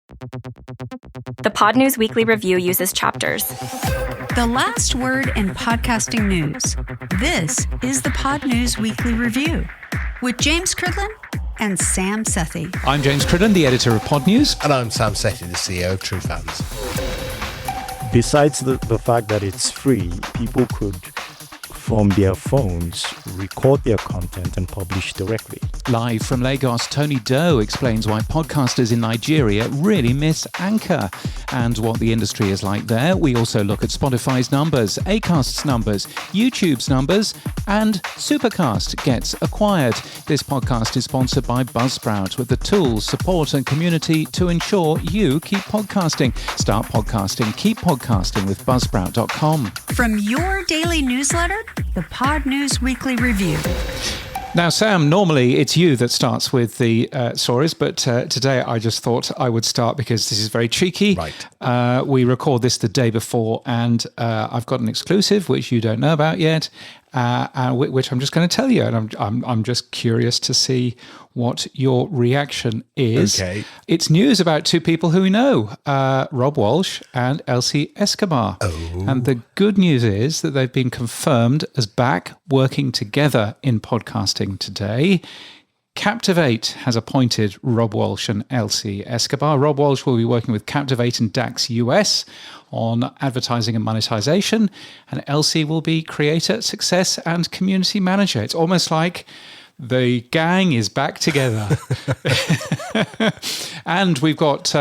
The Pod News Weekly Review uses chapters. The last word in podcasting news. This is the Pod News Weekly Review with James Cridland and Sam Sethi. I'm James Cridland, the editor of Pod News. And I'm Sam Sethi, the CEO of True Fans. Besides the fact that it's free, people could, from their phones, record their content and publish directly. Live from Lagos, Tony Doe explains why podcasters in Nigeria really miss Anchor and what the industry is like there. We also look at Spotify's numbers, Acast's numbers, YouTube's numbers, and Supercast gets acquired. This podcast is sponsored by Buzzsprout with the tools, support and community to ensure you keep podcasting. Start podcasting, keep podcasting with Buzzsprout.com. From your daily newsletter, the Pod News Weekly Review. Now, Sam, normally it's you that starts with the stories, but today I just thought I would start because this is very cheeky. Right. We record this the day before, and I've got an exclusive which you don't know about yet, which I'm just going to tell you, and I'm just curious to see what your reaction is. Okay. It's news about two people who we know, Rob Walsh and Elsie Escobar. Oh. And the good news is that they've been confirmed as back working together in podcasting today. Captivate has appointed Rob Walsh and Elsie Escobar. Rob Walsh will be working with Captivate and DAX US on advertising and monetization, and Elsie will be creator, success, and community manager. It's almost like the gang is back together. And we've got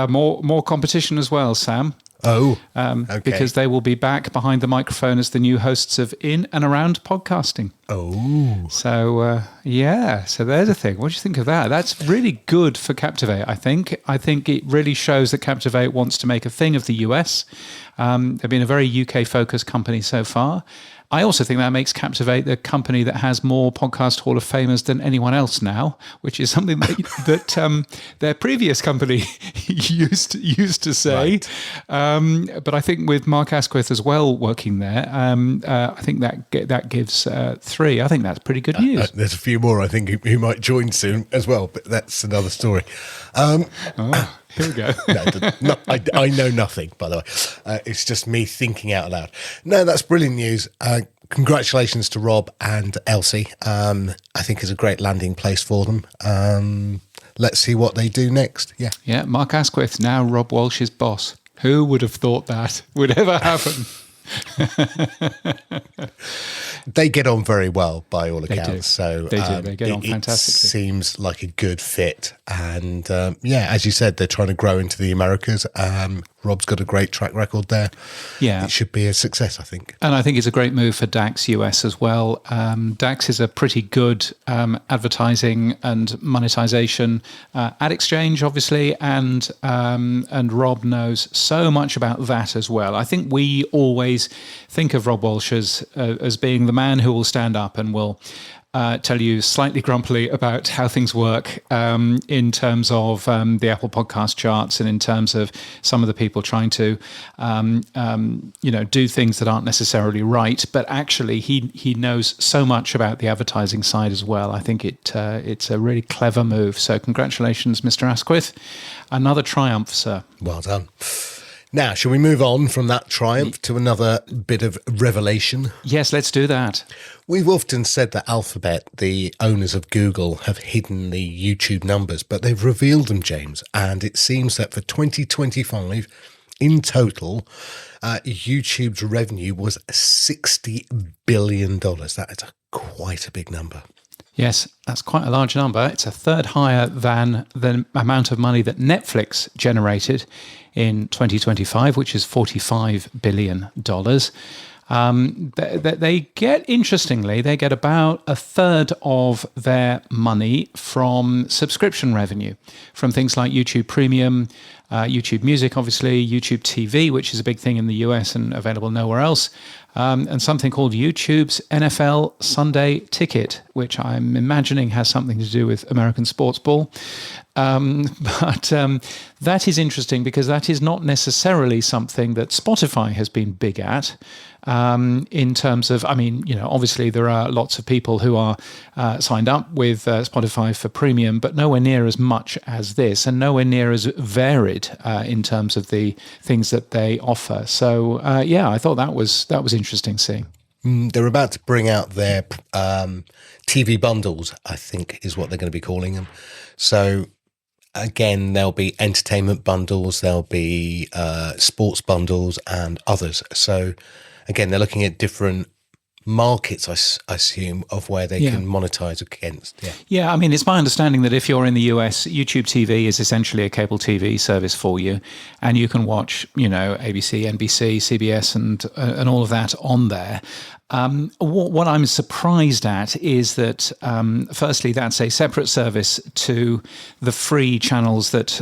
more competition as well, Sam. Oh, okay. Because they will be back behind the microphone as the new hosts of In and Around Podcasting. Oh. So, so there's a thing. What do you think of that? That's really good for Captivate, I think. I think it really shows that Captivate wants to make a thing of the US. They've been a very UK-focused company so far. I also think that makes Captivate the company that has more podcast Hall of Famers than anyone else now, which is something that their previous company used to say. Right. But I think with Mark Asquith as well working there, I think that gives three. I think that's pretty good news. There's a few more, I think, who might join soon as well, but that's another story. Here we go. I know nothing, by the way. It's just me thinking out loud. No, that's brilliant news. Congratulations to Rob and Elsie. I think it's a great landing place for them. Let's see what they do next. Yeah, Mark Asquith, now Rob Walsh's boss. Who would have thought that would ever happen? They get on very well by all accounts. They do. They get on fantastically. It seems like a good fit. And as you said, they're trying to grow into the Americas. Rob's got a great track record there. Yeah. It should be a success, I think. And I think it's a great move for DAX US as well. DAX is a pretty good advertising and monetization ad exchange, obviously, and Rob knows so much about that as well. I think we always think of Rob Walsh as being the man who will stand up and will tell you slightly grumpily about how things work in terms of the Apple podcast charts and in terms of some of the people trying to, do things that aren't necessarily right. But actually, he knows so much about the advertising side as well. I think it's a really clever move. So congratulations, Mr. Asquith. Another triumph, sir. Well done. Now, shall we move on from that triumph to another bit of revelation? Yes, let's do that. We've often said that Alphabet, the owners of Google, have hidden the YouTube numbers, but they've revealed them, James. And it seems that for 2025, in total, YouTube's revenue was $60 billion. That is quite a big number. Yes, that's quite a large number. It's a third higher than the amount of money that Netflix generated in 2025, which is $45 billion. They get about a third of their money from subscription revenue, from things like YouTube Premium, YouTube Music, obviously, YouTube TV, which is a big thing in the US and available nowhere else, and something called YouTube's NFL Sunday Ticket, which I'm imagining has something to do with American sports ball. But that is interesting because that is not necessarily something that Spotify has been big at. In terms of, obviously there are lots of people who are signed up with Spotify for premium, but nowhere near as much as this, and nowhere near as varied in terms of the things that they offer. So I thought that was interesting seeing. They're about to bring out their TV bundles, I think is what they're going to be calling them. So again, there'll be entertainment bundles, there'll be sports bundles and others. So again, they're looking at different markets, I assume, of where they can monetize against. Yeah, it's my understanding that if you're in the US, YouTube TV is essentially a cable TV service for you, and you can watch, ABC, NBC, CBS, and all of that on there. What I'm surprised at is that, firstly, that's a separate service to the free channels that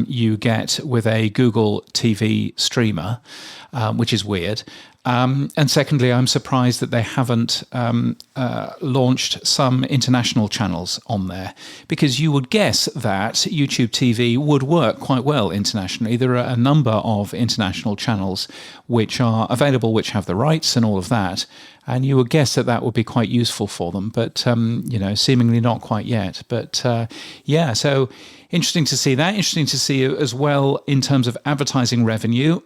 you get with a Google TV streamer, which is weird. And secondly, I'm surprised that they haven't launched some international channels on there, because you would guess that YouTube TV would work quite well internationally. There are a number of international channels which are available, which have the rights and all of that. And you would guess that would be quite useful for them, but, seemingly not quite yet. But, so interesting to see that. Interesting to see as well in terms of advertising revenue.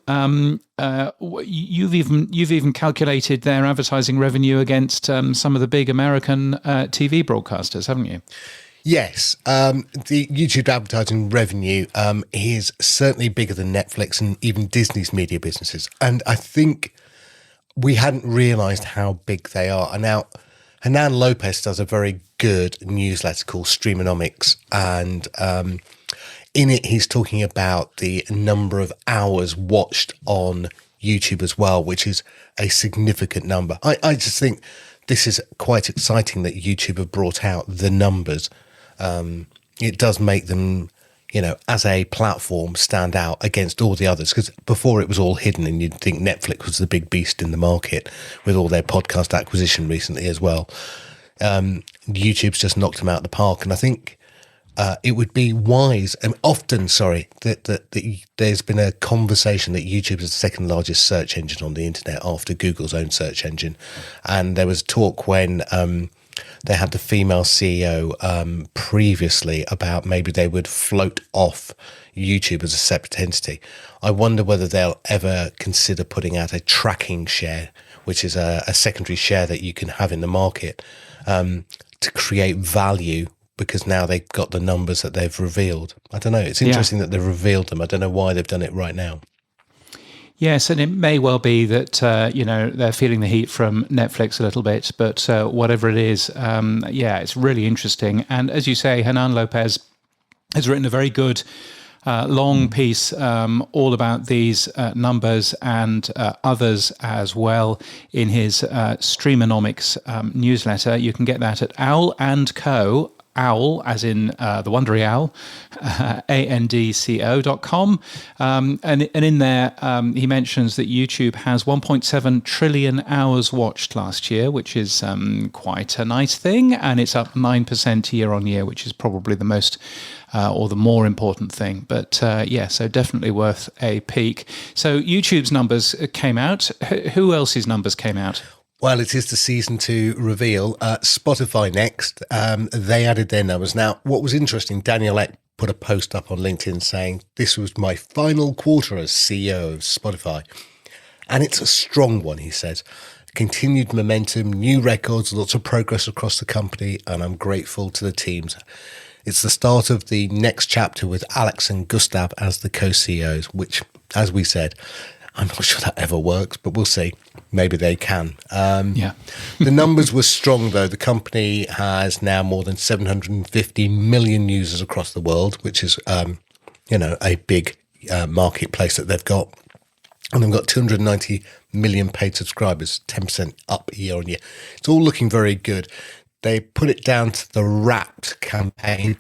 You've even calculated their advertising revenue against some of the big American TV broadcasters, haven't you? Yes, the YouTube advertising revenue is certainly bigger than Netflix and even Disney's media businesses. And I think we hadn't realised how big they are. And now Hernan Lopez does a very good newsletter called Streamonomics, and in it he's talking about the number of hours watched on YouTube as well, which is a significant number. I just think this is quite exciting that YouTube have brought out the numbers. It does make them, as a platform, stand out against all the others, because before it was all hidden and you'd think Netflix was the big beast in the market with all their podcast acquisition recently as well. YouTube's just knocked them out of the park, and I think it would be wise, and often, that there's been a conversation that YouTube is the second largest search engine on the internet after Google's own search engine. And there was talk when they had the female CEO previously about maybe they would float off YouTube as a separate entity. I wonder whether they'll ever consider putting out a tracking share, which is a secondary share that you can have in the market to create value, because now they've got the numbers that they've revealed. I don't know. It's interesting that they've revealed them. I don't know why they've done it right now. Yes, and it may well be that, they're feeling the heat from Netflix a little bit, but whatever it is, it's really interesting. And as you say, Hernan Lopez has written a very good long piece all about these numbers and others as well in his Streamonomics newsletter. You can get that at Owl & Co. Owl, as in the Wondery Owl, ANDCO.com. And in there, he mentions that YouTube has 1.7 trillion hours watched last year, which is quite a nice thing. And it's up 9% year on year, which is probably the most or the more important thing. But so definitely worth a peek. So YouTube's numbers came out. Who else's numbers came out? Well, it is the season 2 reveal. Spotify next. They added their numbers. Now, what was interesting, Daniel Ek put a post up on LinkedIn saying, "This was my final quarter as CEO of Spotify." And it's a strong one, he says. Continued momentum, new records, lots of progress across the company, and I'm grateful to the teams. It's the start of the next chapter with Alex and Gustav as the co-CEOs, which, as we said, I'm not sure that ever works, but we'll see. Maybe they can. The numbers were strong, though. The company has now more than 750 million users across the world, which is, a big marketplace that they've got. And they've got 290 million paid subscribers, 10% up year on year. It's all looking very good. They put it down to the Wrapped campaign.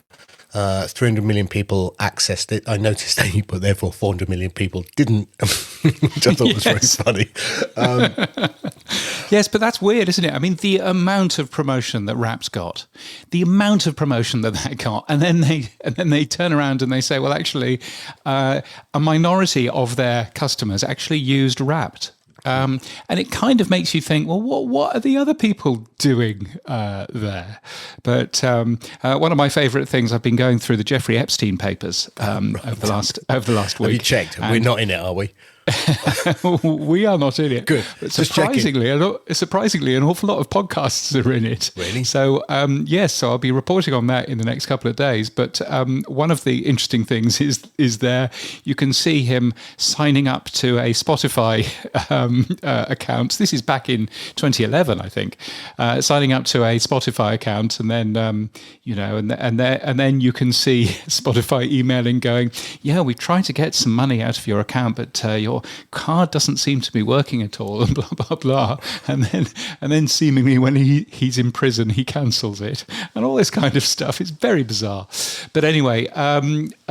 300 million people accessed it. I noticed that you put therefore 400 million people didn't. which I thought was very funny. Yes, but that's weird, isn't it? I mean, the amount of promotion that Rap's got, the amount of promotion that got, and then they turn around and they say, well, actually, a minority of their customers actually used Wrapped. And it kind of makes you think, well, what are the other people doing there? But one of my favourite things, I've been going through the Jeffrey Epstein papers over the last week. Have you checked? We're not in it, are we? We are not in it. Good. But surprisingly, an awful lot of podcasts are in it. Really? So, yes, so I'll be reporting on that in the next couple of days. But one of the interesting things is there you can see him signing up to a Spotify account. This is back in 2011, I think. Signing up to a Spotify account, and then and then you can see Spotify emailing, going, "Yeah, we tried to get some money out of your account, but your card doesn't seem to be working at all," and blah blah blah. And then seemingly when he's in prison, he cancels it, and all this kind of stuff. It's very bizarre. But anyway, but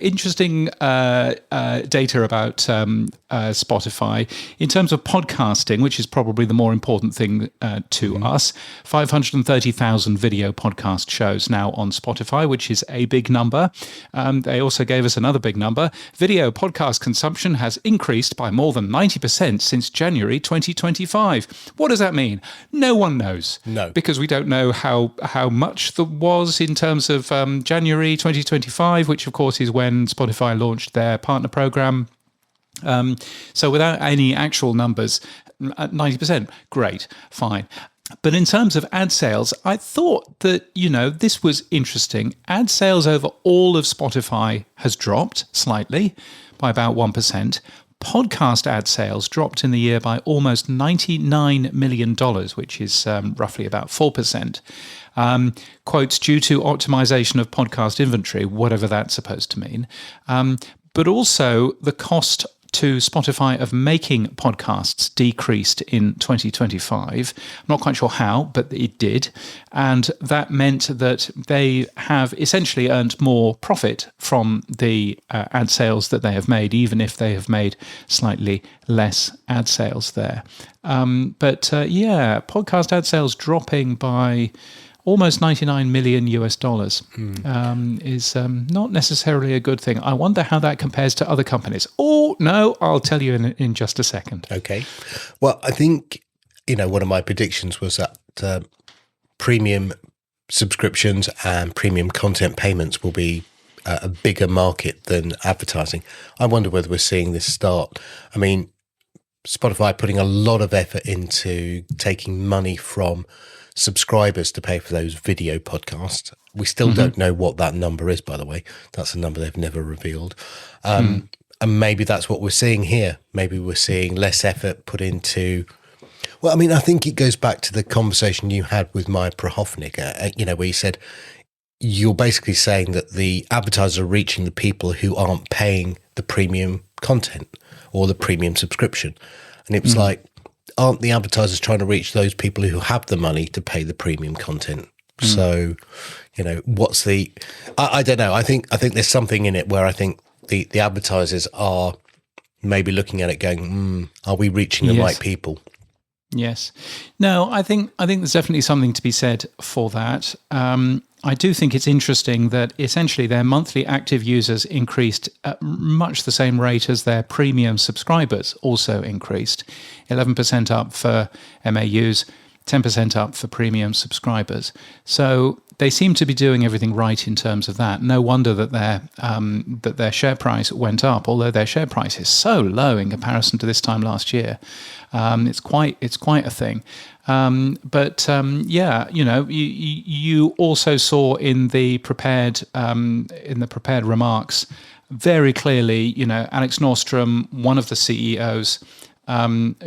interesting data about Spotify in terms of podcasting, which is probably the more important thing to us. 530,000 video podcast shows now on Spotify, which is a big number. They also gave us another big number. Video podcast consumption has increased by more than 90% since January 2025. What does that mean? No one knows. No. Because we don't know how much there was in terms of January 2025, which of course is when Spotify launched their partner program. So without any actual numbers, 90%, great, fine. But in terms of ad sales, I thought that, this was interesting. Ad sales over all of Spotify has dropped slightly by about 1%. Podcast ad sales dropped in the year by almost $99 million, which is roughly about 4%. Quotes, due to optimization of podcast inventory, whatever that's supposed to mean. But also the cost to Spotify of making podcasts decreased in 2025. I'm not quite sure how, but it did. And that meant that they have essentially earned more profit from the ad sales that they have made, even if they have made slightly less ad sales there. Podcast ad sales dropping by almost $99 million is not necessarily a good thing. I wonder how that compares to other companies. Oh, no, I'll tell you in just a second. Okay. Well, I think, one of my predictions was that premium subscriptions and premium content payments will be a bigger market than advertising. I wonder whether we're seeing this start. I mean, Spotify putting a lot of effort into taking money from subscribers to pay for those video podcasts. We still don't know what that number is, by the way. That's a number they've never revealed. And maybe that's what we're seeing here. Maybe we're seeing less effort put into... Well, I mean, I think it goes back to the conversation you had with Maya Prohofnik, where you said you're basically saying that the advertisers are reaching the people who aren't paying the premium content or the premium subscription. And it was like, aren't the advertisers trying to reach those people who have the money to pay the premium content? So, what's the... I don't know. I think there's something in it where I think the advertisers are maybe looking at it going, are we reaching the right people? Yes. No, I think there's definitely something to be said for that. I do think it's interesting that essentially their monthly active users increased at much the same rate as their premium subscribers also increased. 11% up for MAUs, 10% up for premium subscribers. So they seem to be doing everything right in terms of that. No wonder that their share price went up, although their share price is so low in comparison to this time last year. It's quite a thing. You also saw in the prepared remarks very clearly, Alex Nordstrom, one of the CEOs,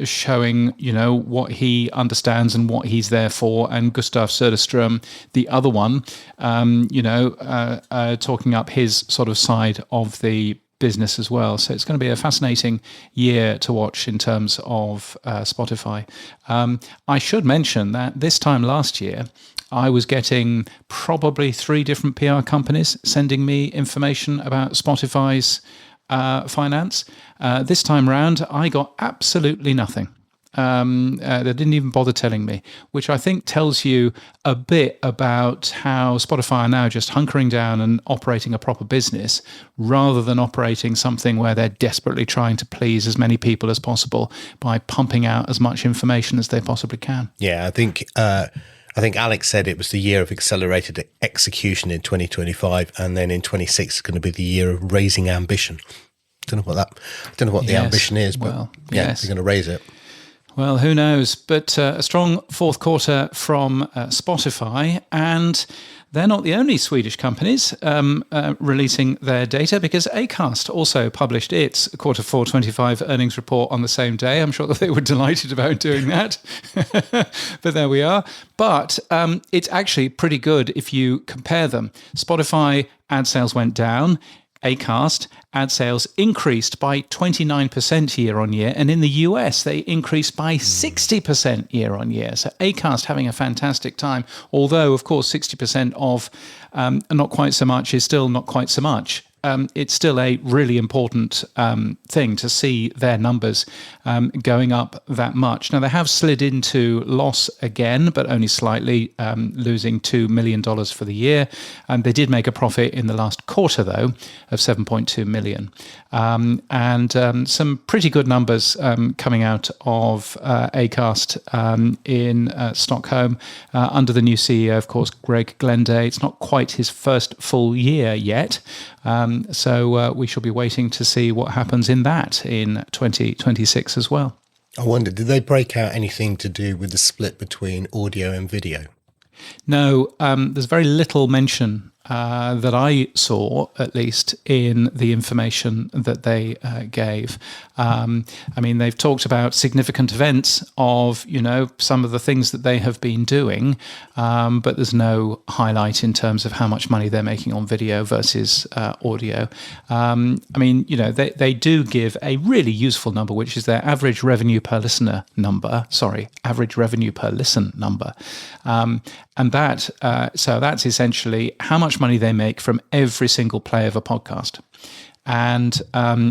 showing, what he understands and what he's there for, and Gustav Söderström, the other one, talking up his sort of side of the business as well. So it's going to be a fascinating year to watch in terms of Spotify. I should mention that this time last year, I was getting probably 3 different PR companies sending me information about Spotify's finance. This time round, I got absolutely nothing. They didn't even bother telling me, which I think tells you a bit about how Spotify are now just hunkering down and operating a proper business rather than operating something where they're desperately trying to please as many people as possible by pumping out as much information as they possibly can. Yeah, I think Alex said it was the year of accelerated execution in 2025, and then in 26 it's going to be the year of raising ambition. Don't know what the ambition is, but yes, they're going to raise it. Well, who knows? But a strong fourth quarter from Spotify, and they're not the only Swedish companies releasing their data, because Acast also published its quarter 4 25 earnings report on the same day. I'm sure that they were delighted about doing that, but there we are. But it's actually pretty good if you compare them. Spotify ad sales went down. Acast ad sales increased by 29% year on year, and in the US they increased by 60% year on year. So Acast having a fantastic time, although of course 60% of not quite so much is still not quite so much. It's still a really important thing to see their numbers going up that much. Now, they have slid into loss again, but only slightly, losing $2 million for the year. They did make a profit in the last quarter, though, of $7.2 million. And some pretty good numbers coming out of Acast in Stockholm under the new CEO, of course, Greg Glenday. It's not quite his first full year yet. So we shall be waiting to see what happens in that in 2026 as well. I wonder, did they break out anything to do with the split between audio and video? No, there's very little mention that I saw, at least, in the information that they gave. I mean, they've talked about significant events of, some of the things that they have been doing, but there's no highlight in terms of how much money they're making on video versus audio. I mean, they do give a really useful number, which is their average revenue per listener number. Average revenue per listen number. And that, so that's essentially how much money they make from every single play of a podcast. And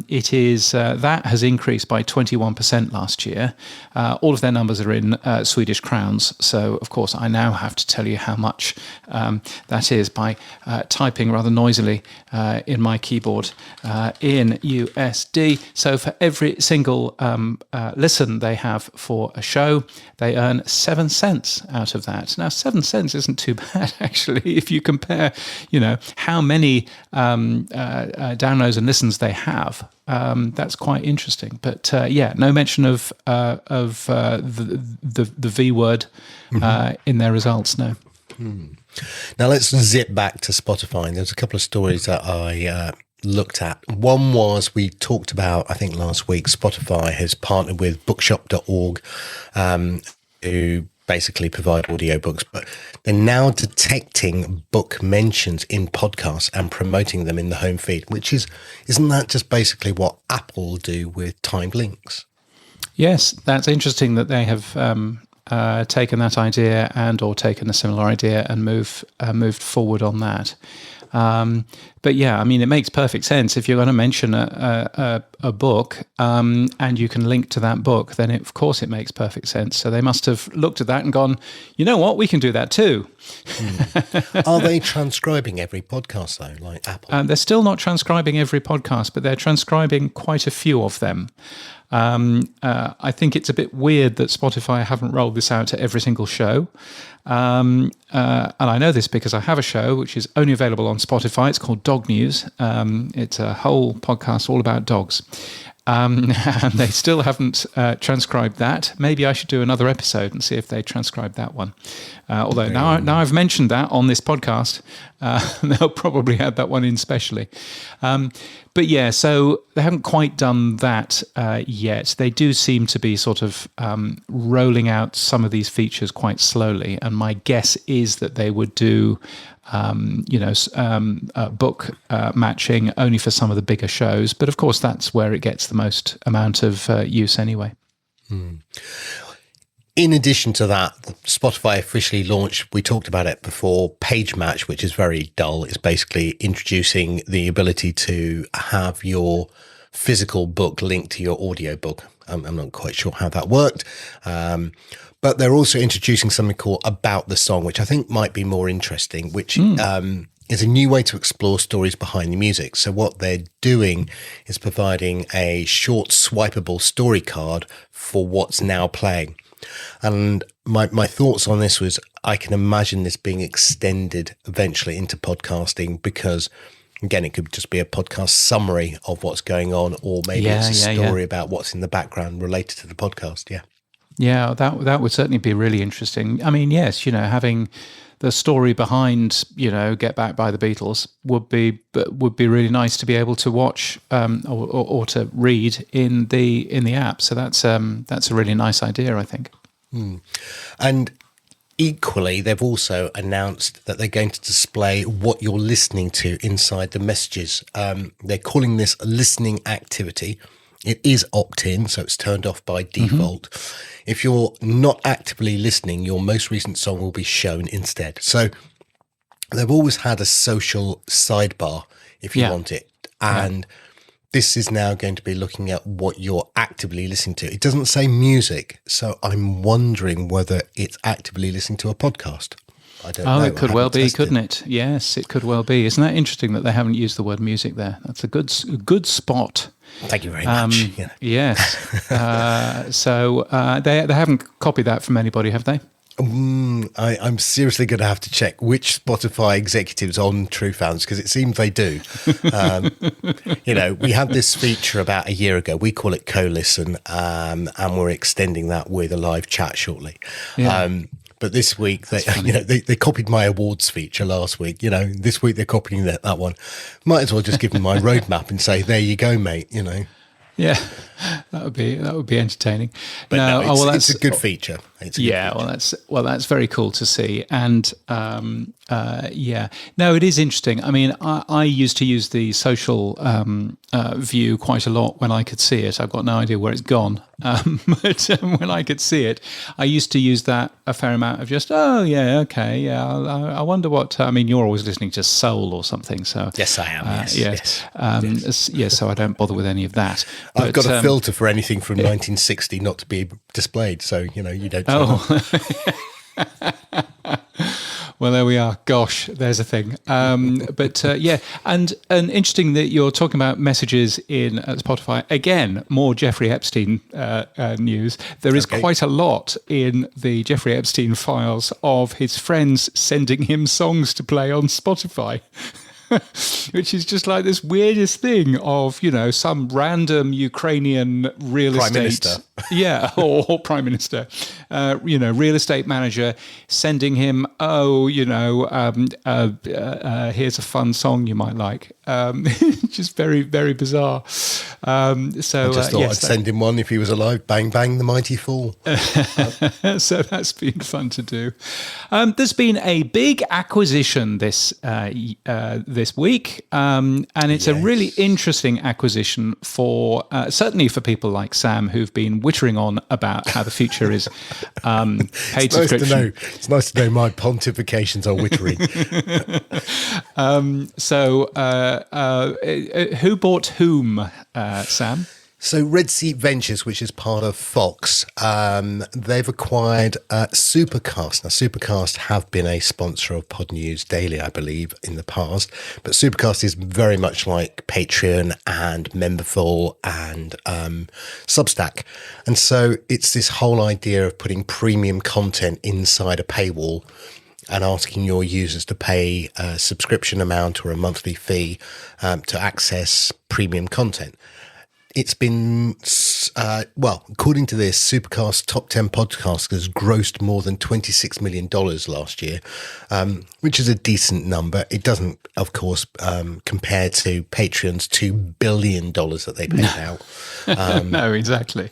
it is that has increased by 21% last year. All of their numbers are in Swedish crowns. So, of course, I now have to tell you how much that is by typing rather noisily in my keyboard in USD. So for every single listen they have for a show, they earn 7 cents out of that. Now, 7 cents isn't too bad, actually, if you compare, how many downloads and listens they have. That's quite interesting. But no mention of the V word in their results. No. Now let's zip back to Spotify. There's a couple of stories that I looked at. One was, we talked about, I think last week, Spotify has partnered with bookshop.org who basically provide audiobooks, but they're now detecting book mentions in podcasts and promoting them in the home feed, isn't that just basically what Apple do with timed links? Yes, that's interesting that they have taken that idea or taken a similar idea and moved forward on that. But yeah, I mean, it makes perfect sense. If you're going to mention a book and you can link to that book, then of course it makes perfect sense. So they must have looked at that and gone, you know what, we can do that too. Are they transcribing every podcast though, like Apple? They're still not transcribing every podcast, but they're transcribing quite a few of them. I think it's a bit weird that Spotify haven't rolled this out to every single show. And I know this because I have a show which is only available on Spotify. It's called Dog News. It's a whole podcast all about dogs. And they still haven't transcribed that. Maybe I should do another episode and see if they transcribe that one. Although now I've mentioned that on this podcast, they'll probably add that one in specially. But yeah, so they haven't quite done that yet. They do seem to be sort of rolling out some of these features quite slowly. And my guess is that they would do book matching only for some of the bigger shows. But of course, that's where it gets the most amount of use anyway. In addition to that, Spotify officially launched, we talked about it before, Page Match, which is very dull. It's basically introducing the ability to have your physical book linked to your audio book. I'm not quite sure how that worked. But they're also introducing something called About the Song, which I think might be more interesting, which is a new way to explore stories behind the music. So what they're doing is providing a short swipeable story card for what's now playing. And my thoughts on this was, I can imagine this being extended eventually into podcasting, because again, it could just be a podcast summary of what's going on, or maybe it's a story about what's in the background related to the podcast. Yeah. Yeah, that would certainly be really interesting. I mean, yes, having the story behind, Get Back by the Beatles would be really nice to be able to watch or to read in the app. So that's a really nice idea, I think. And equally, they've also announced that they're going to display what you're listening to inside the messages. They're calling this listening activity. It is opt-in, so it's turned off by default. If you're not actively listening, your most recent song will be shown instead. So they've always had a social sidebar if you want it. And this is now going to be looking at what you're actively listening to. It doesn't say music, so I'm wondering whether it's actively listening to a podcast. I don't know. Oh, it could well be, couldn't it? Yes, it could well be. Isn't that interesting that they haven't used the word music there? That's a good spot. Thank you very much. Yes. So they haven't copied that from anybody, have they? I'm seriously going to have to check which Spotify executives on True Fans, because it seems they do. We had this feature about a year ago. We call it Co-Listen, and we're extending that with a live chat shortly. Yeah. But this week, they copied my awards feature last week. This week they're copying that one. Might as well just give them my roadmap and say, there you go, mate, Yeah, that would be entertaining. But it's a good feature. That's very cool to see. And it is interesting. I mean, I used to use the social view quite a lot when I could see it. I've got no idea where it's gone. But when I could see it, I used to use that a fair amount of just, I wonder what, I mean, you're always listening to soul or something. So yes, I am. Yes. So I don't bother with any of that. I've got a filter for anything from 1960 not to be displayed. So, you don't. Oh. Well, there we are. Gosh, there's a thing. And interesting that you're talking about messages in Spotify. Again, more Jeffrey Epstein news. There is quite a lot in the Jeffrey Epstein files of his friends sending him songs to play on Spotify. Which is just like this weirdest thing of, some random Ukrainian real estate minister. Yeah, or prime minister, real estate manager sending him, here's a fun song you might like. Just very, very bizarre. I just thought I'd send him one if he was alive. Bang, bang, the mighty fall. So that's been fun to do. There's been a big acquisition this week, and it's a really interesting acquisition for certainly for people like Sam, who've been wittering on about how the future is paid subscription. It's nice to know my pontifications are wittering. Who bought whom, Sam? So Red Sea Ventures, which is part of Fox, they've acquired Supercast. Now, Supercast have been a sponsor of Pod News Daily, I believe, in the past. But Supercast is very much like Patreon and Memberful and Substack. And so it's this whole idea of putting premium content inside a paywall and asking your users to pay a subscription amount or a monthly fee to access premium content. It's been, according to this, Supercast's top 10 podcasters grossed more than $26 million last year, which is a decent number. It doesn't, of course, compare to Patreon's $2 billion that they paid out. No, exactly.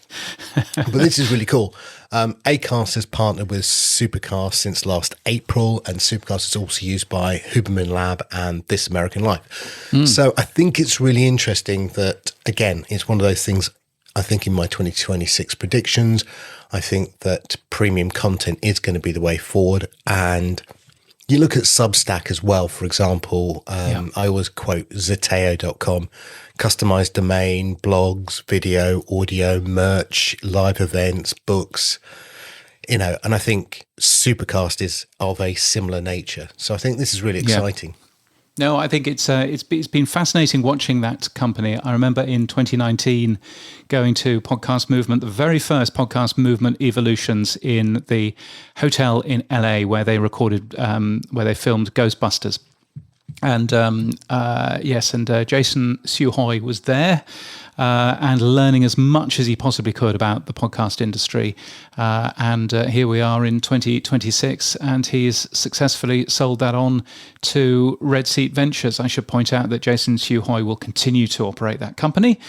But this is really cool. Acast has partnered with Supercast since last April, and Supercast is also used by Huberman Lab and This American Life. So I think it's really interesting that, again, it's one of those things, I think in my 2026 predictions, I think that premium content is going to be the way forward. And you look at Substack as well, for example. I always quote Zeteo.com, customized domain, blogs, video, audio, merch, live events, books, and I think Supercast is of a similar nature. So I think this is really exciting. No, I think it's been fascinating watching that company. I remember in 2019 going to Podcast Movement, the very first Podcast Movement evolutions in the hotel in LA where they recorded, where they filmed Ghostbusters. And Jason Suhoy was there and learning as much as he possibly could about the podcast industry. And here we are in 2026, and he's successfully sold that on to Red Seat Ventures. I should point out that Jason Suhoy will continue to operate that company,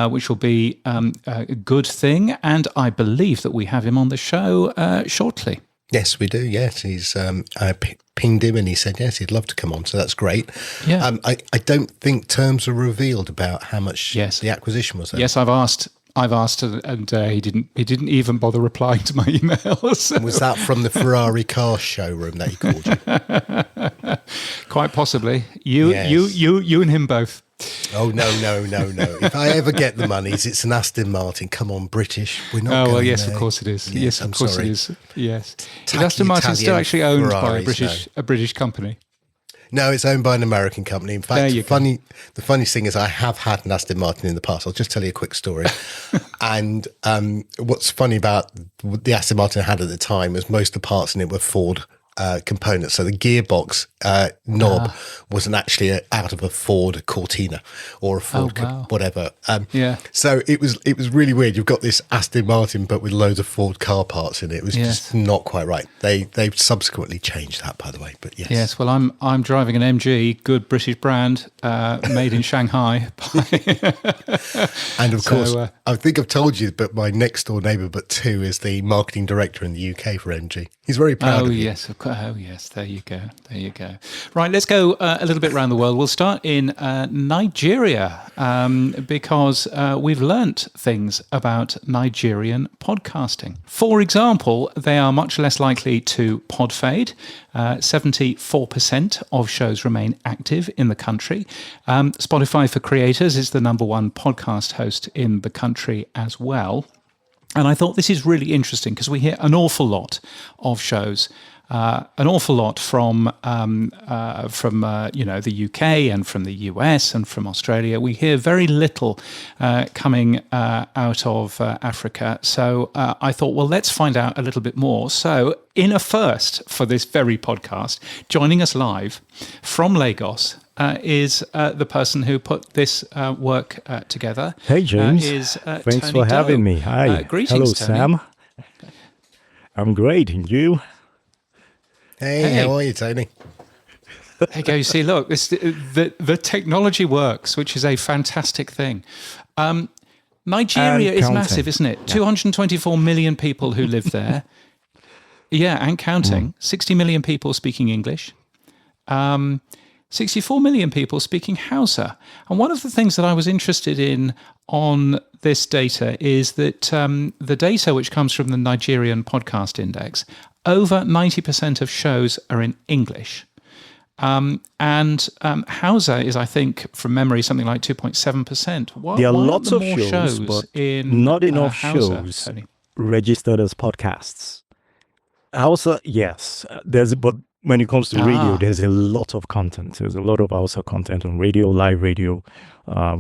which will be a good thing. And I believe that we have him on the show shortly. Yes, we do. Yes, he's. I pinged him and he said yes, he'd love to come on. So that's great. Yeah. I don't think terms are revealed about how much the acquisition was. Yes, I've asked, and he didn't even bother replying to my emails. Was that from the Ferrari car showroom that he called you? Quite possibly. You and him both. Oh, no. If I ever get the monies, it's an Aston Martin. Come on, British. We're not going yes, there. of course it is. Yes, of I'm course sorry. it is. Yes. Tacky Is Aston Martin still Italian actually owned Ferraris, by a British company? No, it's owned by an American company. In fact, the funniest thing is I have had an Aston Martin in the past. I'll just tell you a quick story. And what's funny about the Aston Martin I had at the time was most of the parts in it were Ford components. So the gearbox knob wasn't actually out of a Ford Cortina or a Ford whatever. So it was really weird. You've got this Aston Martin but with loads of Ford car parts in it. It was just not quite right. They've subsequently changed that, by the way. But yes. Yes. Well, I'm driving an MG, good British brand, made in Shanghai. And of course, I think I've told you, but my next door neighbour, but two, is the marketing director in the UK for MG. He's very proud of you. Yes, of course. Oh, yes. There you go. Right, let's go a little bit around the world. We'll start in Nigeria because we've learnt things about Nigerian podcasting. For example, they are much less likely to pod fade. 74% of shows remain active in the country. Spotify for Creators is the #1 podcast host in the country as well. And I thought this is really interesting because we hear an awful lot of shows, an awful lot from the UK and from the US and from Australia. We hear very little coming out of Africa. So I thought, well, let's find out a little bit more. So in a first for this very podcast, joining us live from Lagos is the person who put this work together. Hey, James. Thanks for having me. Hi. Greetings, Hello, Tony. Sam. I'm great. And you? Hey, how are you, Tony? There you go. You see, look, the technology works, which is a fantastic thing. Nigeria is massive, isn't it? 224 million people who live there. Yeah, and counting. 60 million people speaking English. 64 million people speaking Hausa. And one of the things that I was interested in on this data is that the data which comes from the Nigerian Podcast Index, over 90% of shows are in English. And Hausa is, I think, from memory, something like 2.7%. There are lots of shows, but not enough Hausa, shows Tony? registered as podcasts. Hausa, yes. But when it comes to radio, there's a lot of content. There's a lot of Hausa content on radio, live radio,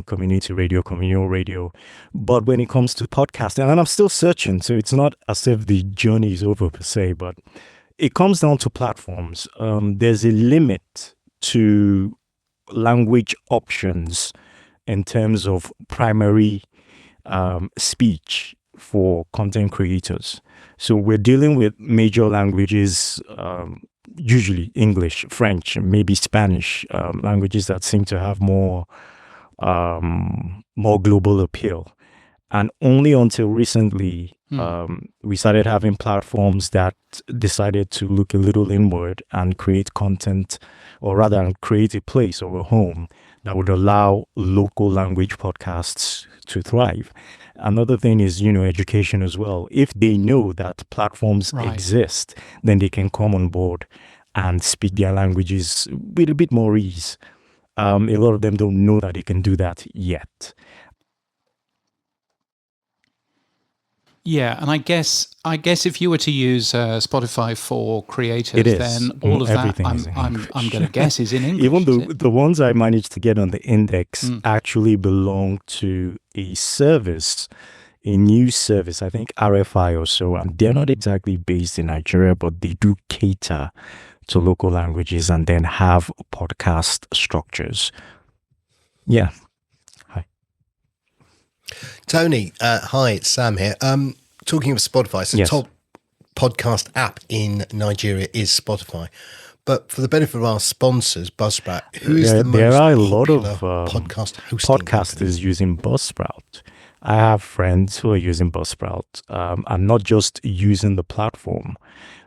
community radio, communal radio. But when it comes to podcasting, and I'm still searching, so it's not as if the journey is over per se, but it comes down to platforms. There's a limit to language options in terms of primary speech for content creators. So we're dealing with major languages, usually English, French, maybe Spanish, languages that seem to have more global appeal. And only until recently, we started having platforms that decided to look a little inward and create content, or rather create a place or a home that would allow local language podcasts to thrive. Another thing is, education as well. If they know that platforms exist, then they can come on board and speak their languages with a bit more ease. A lot of them don't know that they can do that yet. Yeah, and I guess if you were to use Spotify for creators, then all of that I'm going to guess is in English. Even the ones I managed to get on the index actually belong to a service, a news service, I think RFI or so, and they're not exactly based in Nigeria, but they do cater to local languages and then have podcast structures. Yeah. Hi. Tony, hi, it's Sam here. Talking of Spotify, so top podcast app in Nigeria is Spotify. But for the benefit of our sponsors, Buzzsprout, who is the most there are a lot of podcast hosting podcasters company? using Buzzsprout. I have friends who are using Buzzsprout and not just using the platform,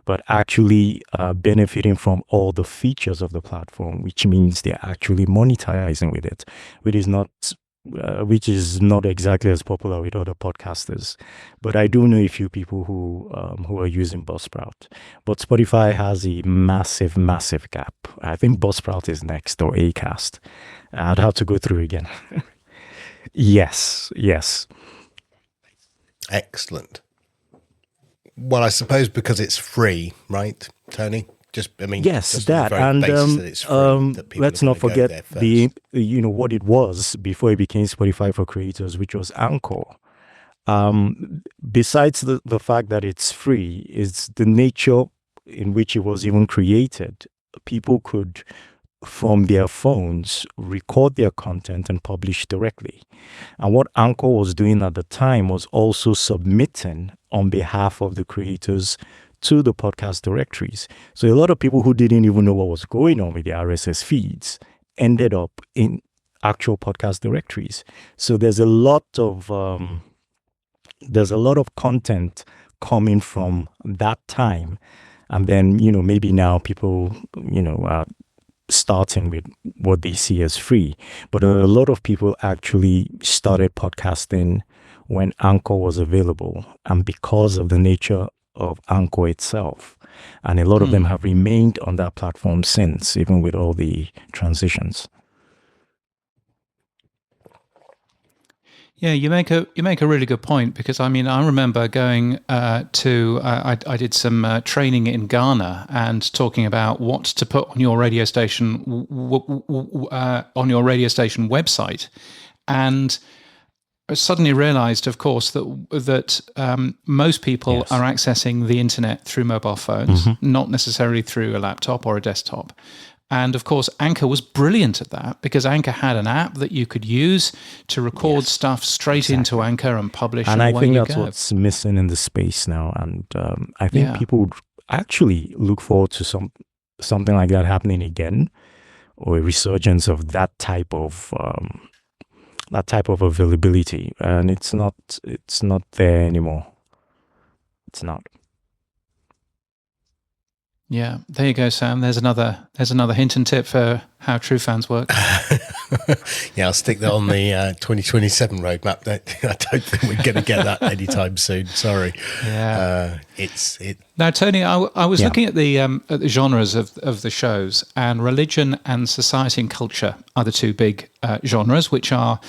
but actually benefiting from all the features of the platform, which means they're actually monetizing with it, which is not exactly as popular with other podcasters. But I do know a few people who are using Buzzsprout. But Spotify has a massive, massive gap. I think Buzzsprout is next, or Acast. I'd have to go through again. Yes. Excellent. Well, I suppose because it's free, right, Tony? Yes, just that, and that it's free, that let's not forget what it was before it became Spotify for creators, which was Anchor. Besides the fact that it's free, is the nature in which it was even created. People could, from their phones, record their content and publish directly. And what Anchor was doing at the time was also submitting on behalf of the creators to the podcast directories. So a lot of people who didn't even know what was going on with the RSS feeds ended up in actual podcast directories. So there's a lot of content coming from that time. And then, maybe now people, are starting with what they see as free. But a lot of people actually started podcasting when Anchor was available, and because of the nature of Anchor itself. And a lot of them have remained on that platform since, even with all the transitions. Yeah, you make a really good point, because I remember going I did some training in Ghana and talking about what to put on your radio station website, and I suddenly realized, of course, that most people are accessing the internet through mobile phones, not necessarily through a laptop or a desktop. And of course, Anchor was brilliant at that, because Anchor had an app that you could use to record stuff straight into Anchor and publish. And I think that's what's missing in the space now. And I think people would actually look forward to something like that happening again, or a resurgence of that type of availability. And it's not there anymore. It's not. Yeah, there you go, Sam. There's another hint and tip for how true fans work. Yeah, I'll stick that on the 2027 roadmap. I don't think we're going to get that anytime soon. Sorry. Yeah. It. Now, Tony, I was looking at the genres of the shows, and religion and society and culture are the two big genres, which are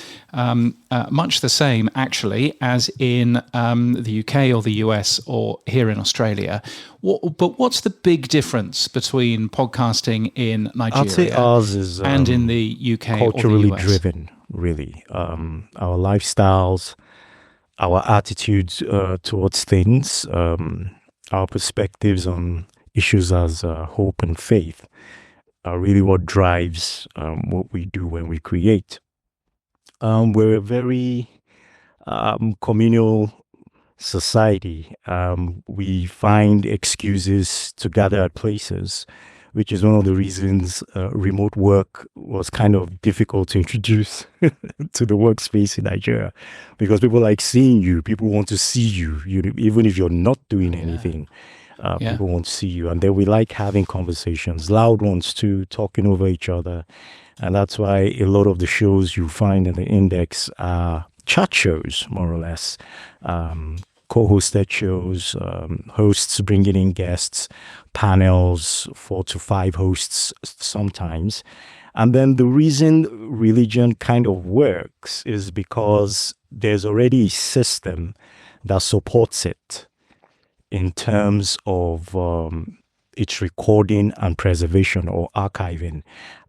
much the same, actually, as in the UK or the US or here in Australia. But what's the big difference between podcasting in Nigeria I'd say ours is and in the UK culturally or the US? driven, really. Our lifestyles, our attitudes towards things, our perspectives on issues as hope and faith are really what drives what we do when we create. We're a very communal society. We find excuses to gather at places, which is one of the reasons remote work was kind of difficult to introduce to the workspace in Nigeria, because people like seeing you. People want to see you, even if you're not doing anything. People want to see you. And then we like having conversations, loud ones too, talking over each other. And that's why a lot of the shows you find in the index are chat shows, more or less. Co-hosted shows, hosts bringing in guests, panels, 4 to 5 hosts sometimes. And then the reason religion kind of works is because there's already a system that supports it in terms of its recording and preservation or archiving.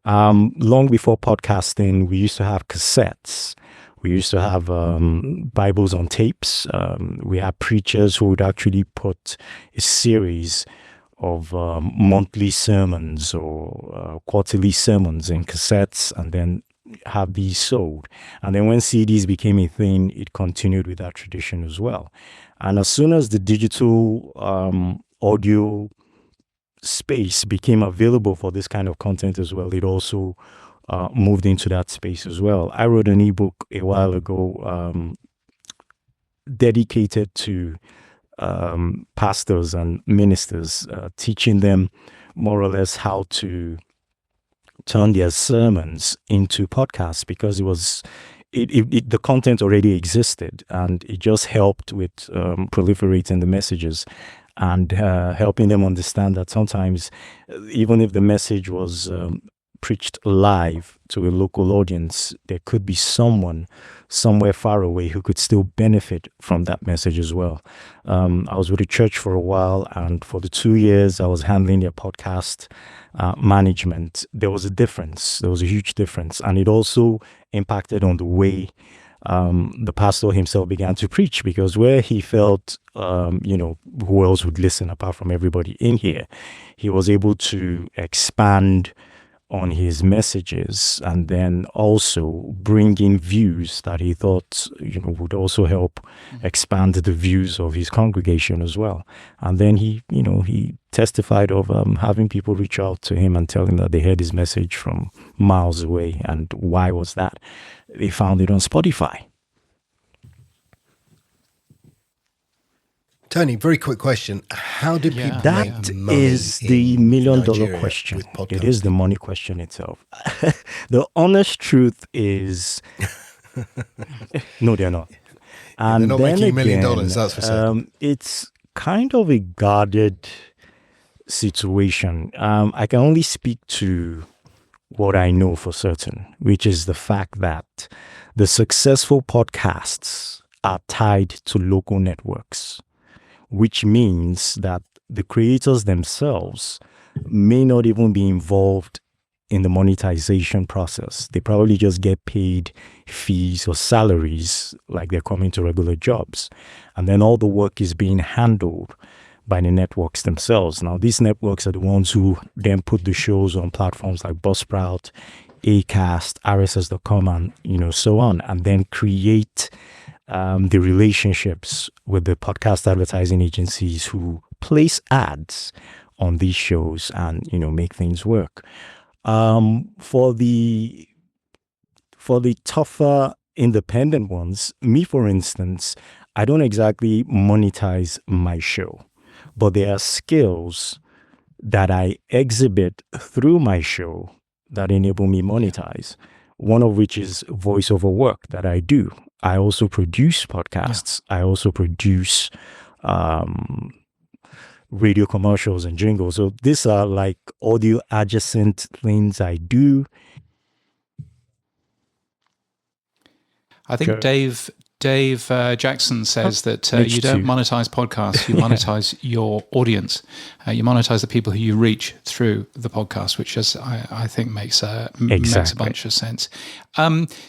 Long before podcasting, we used to have cassettes. We used to have Bibles on tapes. We had preachers who would actually put a series of monthly sermons or quarterly sermons in cassettes and then have these sold. And then when CDs became a thing, it continued with that tradition as well. And as soon as the digital audio space became available for this kind of content as well, it also moved into that space as well. I wrote an ebook a while ago dedicated to pastors and ministers, teaching them more or less how to turn their sermons into podcasts, because the content already existed and it just helped with proliferating the messages and helping them understand that sometimes even if the message was preached live to a local audience, there could be someone somewhere far away who could still benefit from that message as well. I was with a church for a while, and for the 2 years I was handling their podcast management, there was a difference. There was a huge difference, and it also impacted on the way the pastor himself began to preach, because where he felt, who else would listen apart from everybody in here, he was able to expand on his messages and then also bring in views that he thought, would also help expand the views of his congregation as well. And then he testified of having people reach out to him and tell him that they heard his message from miles away. And why was that? They found it on Spotify. Tony, very quick question. How did people make That money is the $1,000,000 Nigeria question. with podcasting? It is the money question itself. The honest truth is, no, they're not. And they're not then making $1 million, again, that's for certain. it's kind of a guarded situation. I can only speak to what I know for certain, which is the fact that the successful podcasts are tied to local networks, which means that the creators themselves may not even be involved in the monetization process. They probably just get paid fees or salaries like they're coming to regular jobs. And then all the work is being handled by the networks themselves. Now, these networks are the ones who then put the shows on platforms like Buzzsprout, Acast, RSS.com, and so on, and then create the relationships with the podcast advertising agencies who place ads on these shows and make things work. For the tougher independent ones, me for instance, I don't exactly monetize my show, but there are skills that I exhibit through my show that enable me monetize. One of which is voiceover work that I do. I also produce podcasts. I also produce radio commercials and jingles. So these are like audio adjacent things I do. I think Dave Jackson says that you don't monetize podcasts, you monetize your audience. You monetize the people who you reach through the podcast, which is, I think makes a bunch of sense.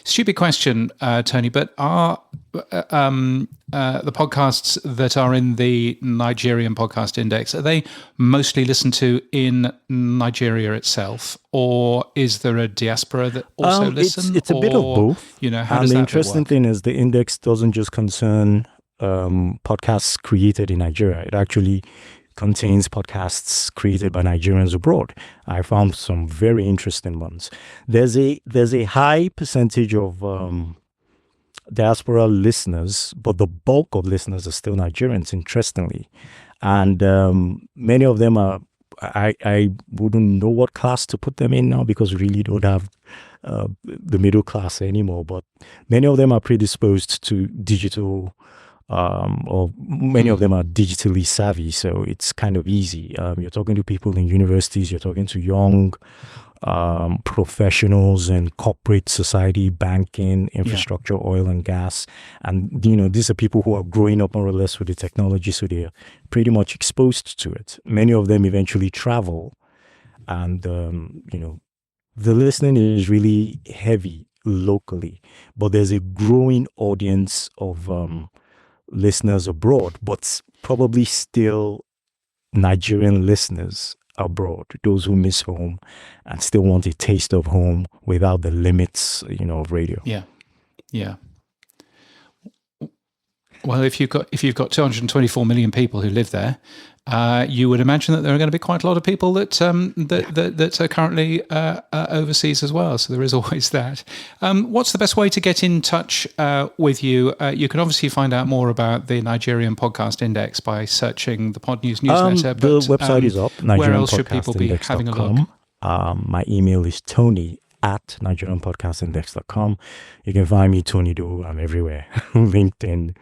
Stupid question, Tony, but are the podcasts that are in the Nigerian podcast index, are they mostly listened to in Nigeria itself, or is there a diaspora that also listen? It's a bit of both. How and does the that interesting thing is the index doesn't just concern podcasts created in Nigeria. It actually contains podcasts created by Nigerians abroad. I found some very interesting ones. There's a high percentage of diaspora listeners, but the bulk of listeners are still Nigerians, interestingly. And many of them are I wouldn't know what class to put them in now, because we really don't have the middle class anymore. But many of them are predisposed to digital, or many of them are digitally savvy, so it's kind of easy. You're talking to people in universities, you're talking to young professionals in corporate society, banking, infrastructure, oil and gas. And, these are people who are growing up more or less with the technology, so they're pretty much exposed to it. Many of them eventually travel. And, the listening is really heavy locally, but there's a growing audience of listeners abroad, but probably still Nigerian listeners abroad, those who miss home and still want a taste of home without the limits, of radio. Yeah. Well, if you've got 224 million people who live there, you would imagine that there are going to be quite a lot of people that are currently overseas as well. So there is always that. What's the best way to get in touch with you? You can obviously find out more about the Nigerian Podcast Index by searching the Pod News newsletter. The website is up. Where else should people be having a look? My email is tony@nigerianpodcastindex.com. You can find me, Tony Do. I'm everywhere. LinkedIn,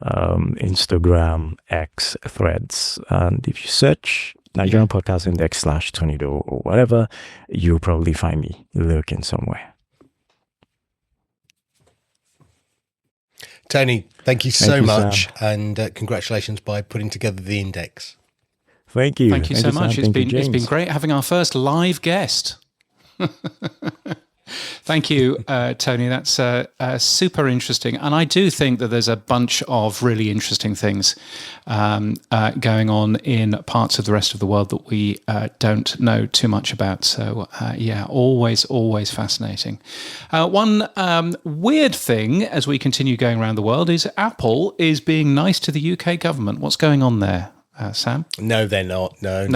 Instagram, X, Threads. And if you search Nigerian Podcast Index /Tony Do or whatever, you'll probably find me lurking somewhere. Tony, thank you so much. Sam. And congratulations by putting together the index. Thank you. Thank you so much. It's been great having our first live guest. Thank you, Tony. That's super interesting. And I do think that there's a bunch of really interesting things going on in parts of the rest of the world that we don't know too much about. So, always fascinating. One weird thing as we continue going around the world is Apple is being nice to the UK government. What's going on there? Sam? No, they're not. No.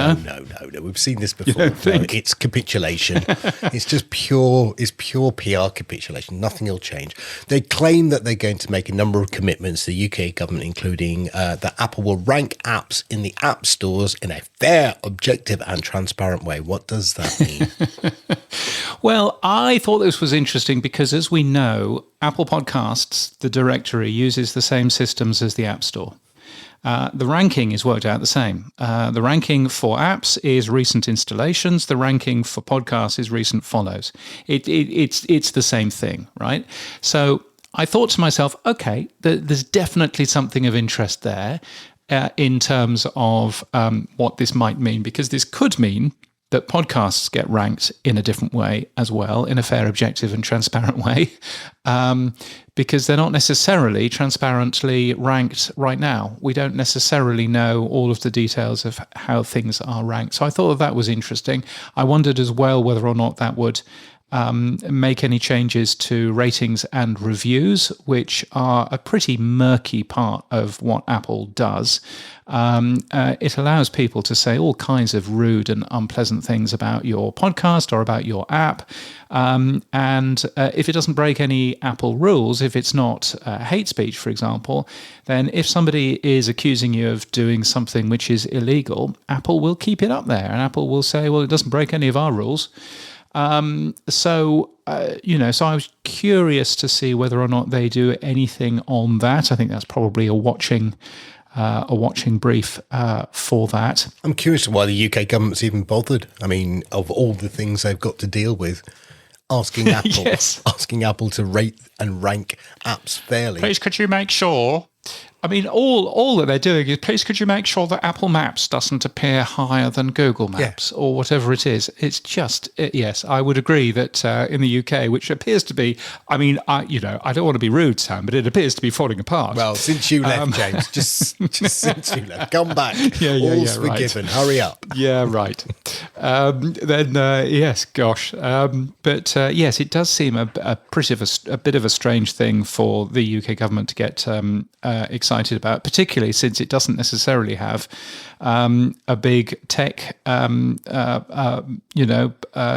We've seen this before. No, it's capitulation. It's just pure PR capitulation. Nothing will change. They claim that they're going to make a number of commitments to the UK government, including that Apple will rank apps in the app stores in a fair, objective and transparent way. What does that mean? Well, I thought this was interesting because, as we know, Apple Podcasts, the directory, uses the same systems as the App Store. The ranking is worked out the same. The ranking for apps is recent installations. The ranking for podcasts is recent follows. It's the same thing, right? So I thought to myself, okay, there's definitely something of interest there in terms of what this might mean, because this could mean that podcasts get ranked in a different way as well, in a fair, objective and transparent way, because they're not necessarily transparently ranked right now. We don't necessarily know all of the details of how things are ranked. So I thought that was interesting. I wondered as well whether or not that would make any changes to ratings and reviews, which are a pretty murky part of what Apple does. It allows people to say all kinds of rude and unpleasant things about your podcast or about your app. And if it doesn't break any Apple rules, if it's not hate speech, for example, then if somebody is accusing you of doing something which is illegal, Apple will keep it up there. And Apple will say, well, it doesn't break any of our rules. So I was curious to see whether or not they do anything on that. I think that's probably a watching brief for that. I'm curious why the UK government's even bothered. I mean, of all the things they've got to deal with, asking Apple to rate and rank apps fairly. Please, could you make sure? I mean, all that they're doing is, please, could you make sure that Apple Maps doesn't appear higher than Google Maps or whatever it is? It's just, yes, I would agree that in the UK, which appears to be, I mean, I don't want to be rude, Sam, but it appears to be falling apart. Well, since you left, James, just since you left, come back. All's forgiven. Right. Hurry up. Yeah, right. Yes, gosh. Yes, it does seem a bit of a strange thing for the UK government to get excited about, particularly since it doesn't necessarily have a big tech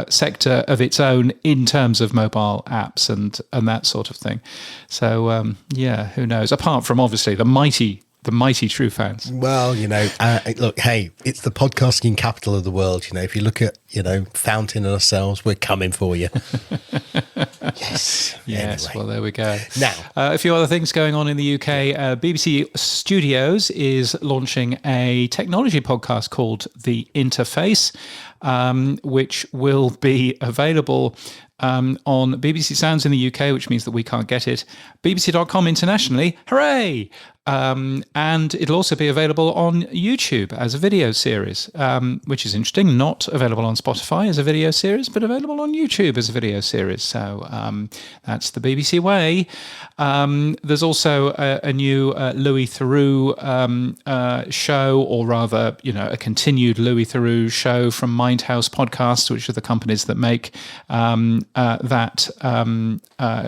sector of its own in terms of mobile apps and that sort of thing. So who knows? Apart from obviously the mighty the mighty true fans. Well, look, hey, it's the podcasting capital of the world. If you look at, Fountain and ourselves, we're coming for you. Yes. Yes, Anyway. well, there we go. Now, a few other things going on in the UK. BBC Studios is launching a technology podcast called The Interface, which will be available on BBC Sounds in the UK, which means that we can't get it. BBC.com internationally, hooray! And it'll also be available on YouTube as a video series, which is interesting. Not available on Spotify as a video series, but available on YouTube as a video series. So that's the BBC way. There's also a new Louis Theroux show, or rather, a continued Louis Theroux show from Mindhouse Podcasts, which are the companies that make that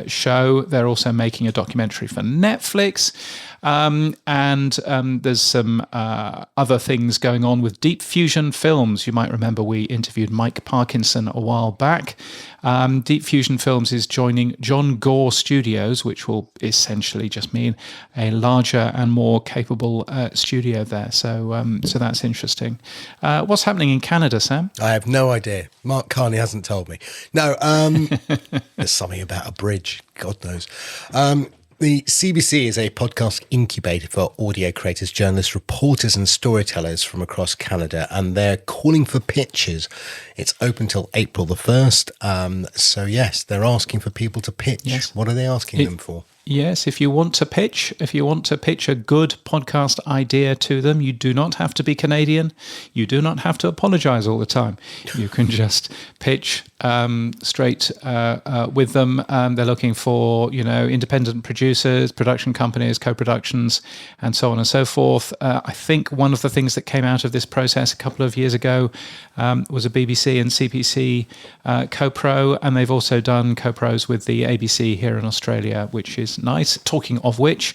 show. They're also making a documentary for Netflix. And there's some other things going on with Deep Fusion Films. You might remember we interviewed Mike Parkinson a while back. Deep Fusion Films is joining John Gore Studios, which will essentially just mean a larger and more capable studio there. So that's interesting. What's happening in Canada, Sam? I have no idea. Mark Carney hasn't told me. No, there's something about a bridge. God knows. The CBC is a podcast incubator for audio creators, journalists, reporters and storytellers from across Canada, and they're calling for pitches. It's open till April the 1st. So, yes, they're asking for people to pitch. Yes. What are they asking them for? Yes, if you want to pitch a good podcast idea to them, you do not have to be Canadian. You do not have to apologize all the time. You can just pitch straight with them. They're looking for, independent producers, production companies, co-productions, and so on and so forth. I think one of the things that came out of this process a couple of years ago was a BBC and CPC co-pro, and they've also done co-pros with the ABC here in Australia, which is nice. Talking of which,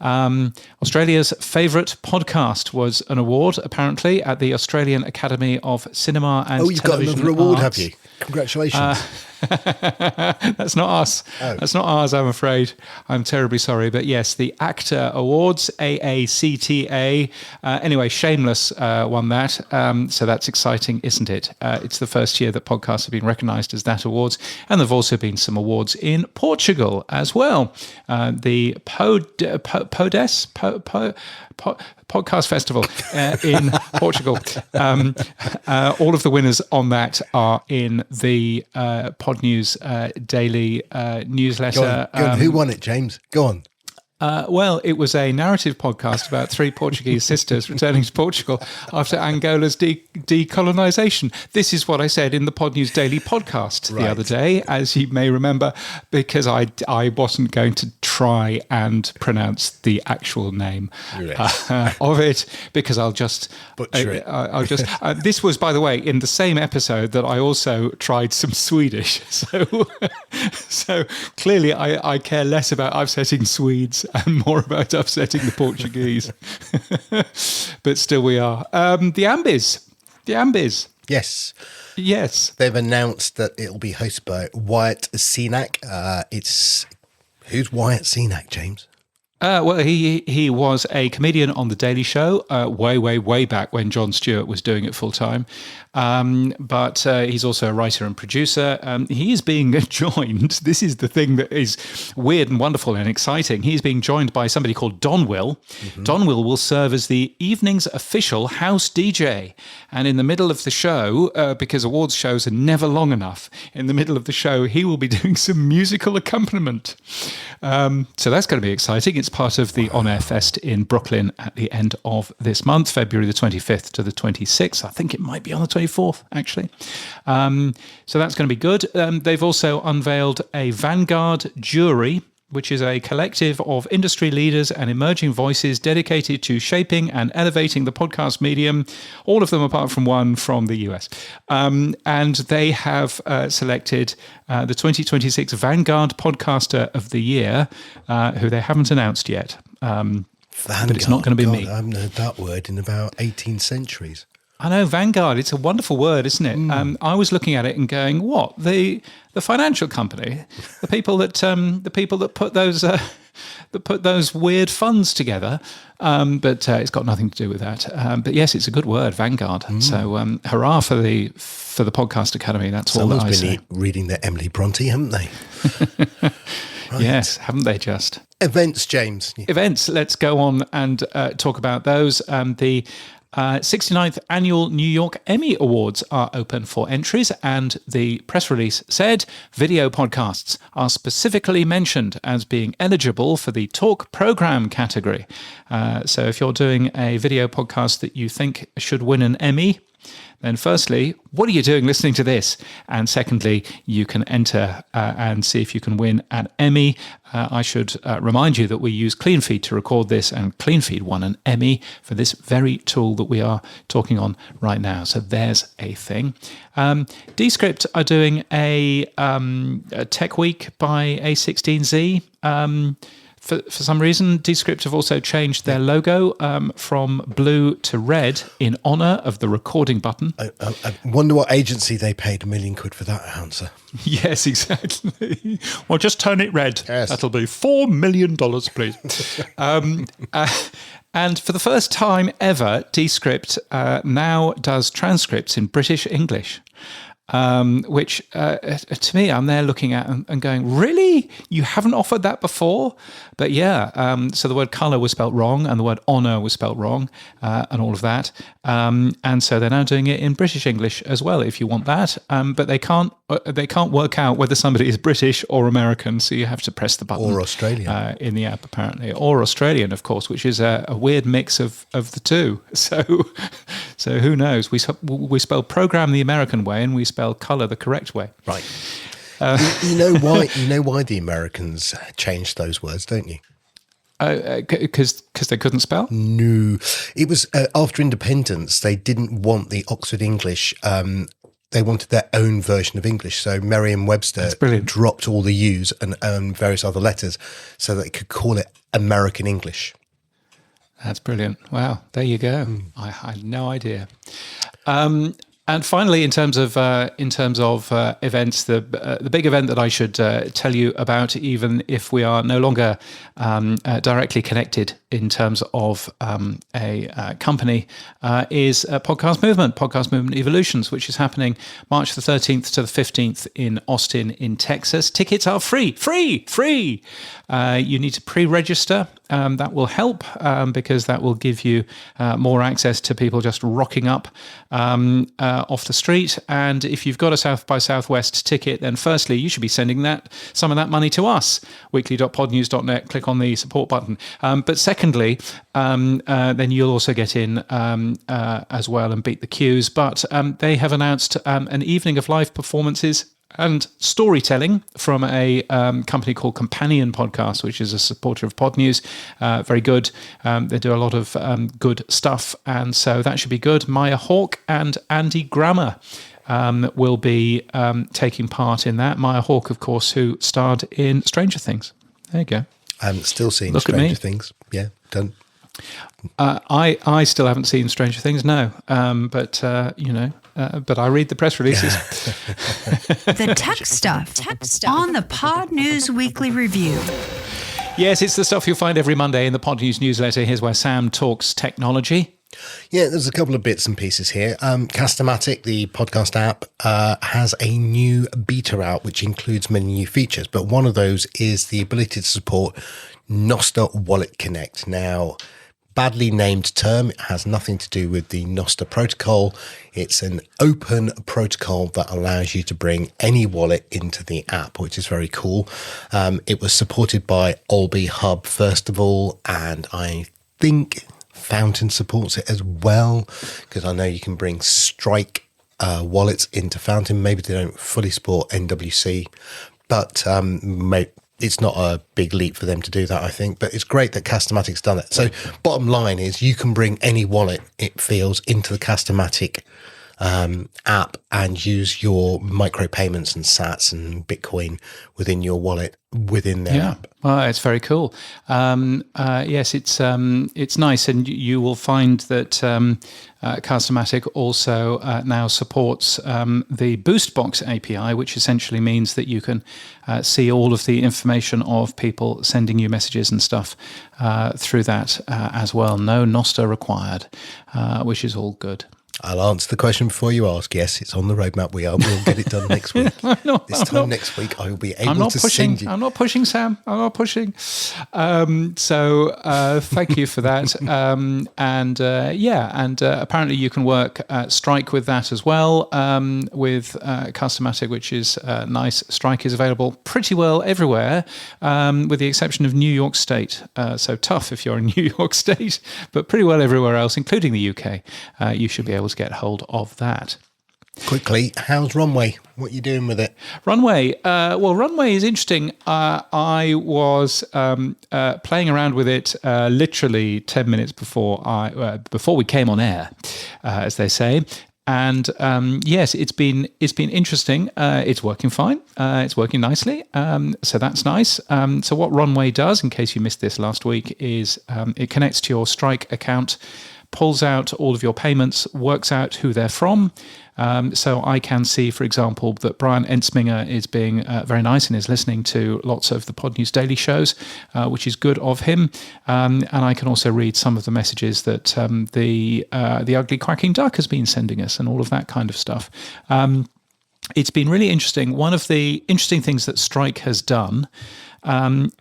Australia's favourite podcast was an award, apparently, at the Australian Academy of Cinema and Television. You've got another award, Arts. have you? Congratulations. That's not us. Oh. That's not ours, I'm afraid. I'm terribly sorry. But yes, the ACTA Awards, AACTA. Anyway, Shameless won that. So that's exciting, isn't it? It's the first year that podcasts have been recognised as that awards. And there have also been some awards in Portugal as well. The Podcast Festival in Portugal. All of the winners on that are in the Pod News daily newsletter. Go on. Who won it, James? Go on. Well, it was a narrative podcast about three Portuguese sisters returning to Portugal after Angola's decolonisation. This is what I said in the Pod News Daily podcast the other day, as you may remember, because I wasn't going to try and pronounce the actual name of it, because I'll just butcher it. I'll just. This was, by the way, in the same episode that I also tried some Swedish. So clearly, I care less about upsetting Swedes and more about upsetting the Portuguese. But still we are. The Ambis. Yes. They've announced that it'll be hosted by Wyatt Cenac. Who's Wyatt Cenac, James? Well, he was a comedian on The Daily Show way back when Jon Stewart was doing it full time. But he's also a writer and producer. He is being joined. This is the thing that is weird and wonderful and exciting. He's being joined by somebody called Don Will. Mm-hmm. Don will serve as the evening's official house DJ. And in the middle of the show, because awards shows are never long enough, in the middle of the show, he will be doing some musical accompaniment. So that's going to be exciting. It's part of the On Air Fest in Brooklyn at the end of this month, February the 25th to the 26th. I think it might be on the 24th, actually. So that's going to be good. They've also unveiled a Vanguard jury, which is a collective of industry leaders and emerging voices dedicated to shaping and elevating the podcast medium, all of them apart from one from the US. And they have selected the 2026 Vanguard Podcaster of the Year, who they haven't announced yet. Vanguard, but it's not going to be me. I haven't heard that word in about 18 centuries. I know, Vanguard, it's a wonderful word, isn't it? I was looking at it and going, what? The financial company, the people that put those that put those weird funds together. But it's got nothing to do with that. But yes, it's a good word, Vanguard. So hurrah for the Podcast Academy. That's all that I say. Someone's been reading their Emily Bronte, haven't they? Right. Yes, haven't they just? Events, James. Events. Let's go on and talk about those. The 69th Annual New York Emmy Awards are open for entries, and the press release said video podcasts are specifically mentioned as being eligible for the talk program category. So if you're doing a video podcast that you think should win an Emmy, then firstly, what are you doing listening to this? And secondly, you can enter and see if you can win an Emmy. I should remind you that we use CleanFeed to record this, and CleanFeed won an Emmy for this very tool that we are talking on right now. So there's a thing. Descript are doing a Tech Week by A16Z. For some reason, Descript have also changed their logo from blue to red in honour of the recording button. I wonder what agency they paid £1 million for that answer. Yes, exactly. Well, just turn it red. Yes. That'll be $4 million, please. And for the first time ever, Descript now does transcripts in British English. Which to me, I'm there looking at and going, really? You haven't offered that before? But yeah, so the word colour was spelt wrong and the word honour was spelt wrong and all of that. And so they're now doing it in British English as well, if you want that. But they can't work out whether somebody is British or American, so you have to press the button. Or Australian. In the app, apparently. Or Australian, of course, which is a weird mix of the two. So who knows? We spell program the American way and we spell colour the correct way. Right. You know why? You know why the Americans changed those words, don't you? Because they couldn't spell? No, it was after independence. They didn't want the Oxford English. They wanted their own version of English. So Merriam-Webster dropped all the U's and various other letters, so that they could call it American English. That's brilliant. Wow, there you go. I had no idea. And finally, in terms of events, the big event that I should tell you about, even if we are no longer directly connected in terms of a company, is Podcast Movement Evolutions, which is happening March the 13th to the 15th in Austin, in Texas. Tickets are free. You need to pre-register. That will help because that will give you more access to people just rocking up off the street. And if you've got a South by Southwest ticket, then firstly, you should be sending some of that money to us, weekly.podnews.net, click on the support button. But secondly, then you'll also get in as well and beat the queues. But they have announced an evening of live performances and storytelling from a company called Companion Podcast, which is a supporter of Pod News. Very good. They do a lot of good stuff, and so that should be good. Maya Hawke and Andy Grammer will be taking part in that. Maya Hawke, of course, who starred in Stranger Things. There you go. I haven't still seen Stranger Things. Yeah, done. I still haven't seen Stranger Things, no. But I read the press releases. The tech stuff on the Pod News Weekly Review. Yes, it's the stuff you'll find every Monday in the Pod News newsletter. Here's where Sam talks technology. Yeah, there's a couple of bits and pieces here. Castomatic, the podcast app, has a new beta out, which includes many new features. But one of those is the ability to support Nostr Wallet Connect. Now, badly named term. It has nothing to do with the Nostr protocol. It's an open protocol that allows you to bring any wallet into the app, which is very cool. It was supported by Alby Hub, first of all, and I think Fountain supports it as well, because I know you can bring Strike wallets into Fountain. Maybe they don't fully support NWC, but it's not a big leap for them to do that, I think. But it's great that Castomatic's done it. So bottom line is you can bring any wallet, it feels, into the Castomatic app and use your micropayments and sats and Bitcoin within your wallet within their app. Well, it's very cool. Yes, it's nice, and you will find that Customatic also now supports the Boostbox API, which essentially means that you can see all of the information of people sending you messages and stuff through that as well. No Nostr required, which is all good. I'll answer the question before you ask. Yes, it's on the roadmap. We'll get it done next week. Next week, I will be able to send you. I'm not pushing, Sam. I'm not pushing. So thank you for that. And apparently you can work Strike with that as well, with Customatic, which is nice. Strike is available pretty well everywhere, with the exception of New York State. So tough if you're in New York State, but pretty well everywhere else, including the UK. You should be able to get hold of that. Quickly, how's Runway? What are you doing with it? Runway. Runway is interesting. I was playing around with it literally 10 minutes before we came on air, as they say. And yes, it's been interesting. It's working fine. It's working nicely. So that's nice. So what Runway does, in case you missed this last week, is it connects to your Strike account, pulls out all of your payments, works out who they're from. So I can see, for example, that Brian Ensminger is being very nice and is listening to lots of the Pod News Daily shows, which is good of him. And I can also read some of the messages that the Ugly Quacking Duck has been sending us and all of that kind of stuff. It's been really interesting. One of the interesting things that Strike has done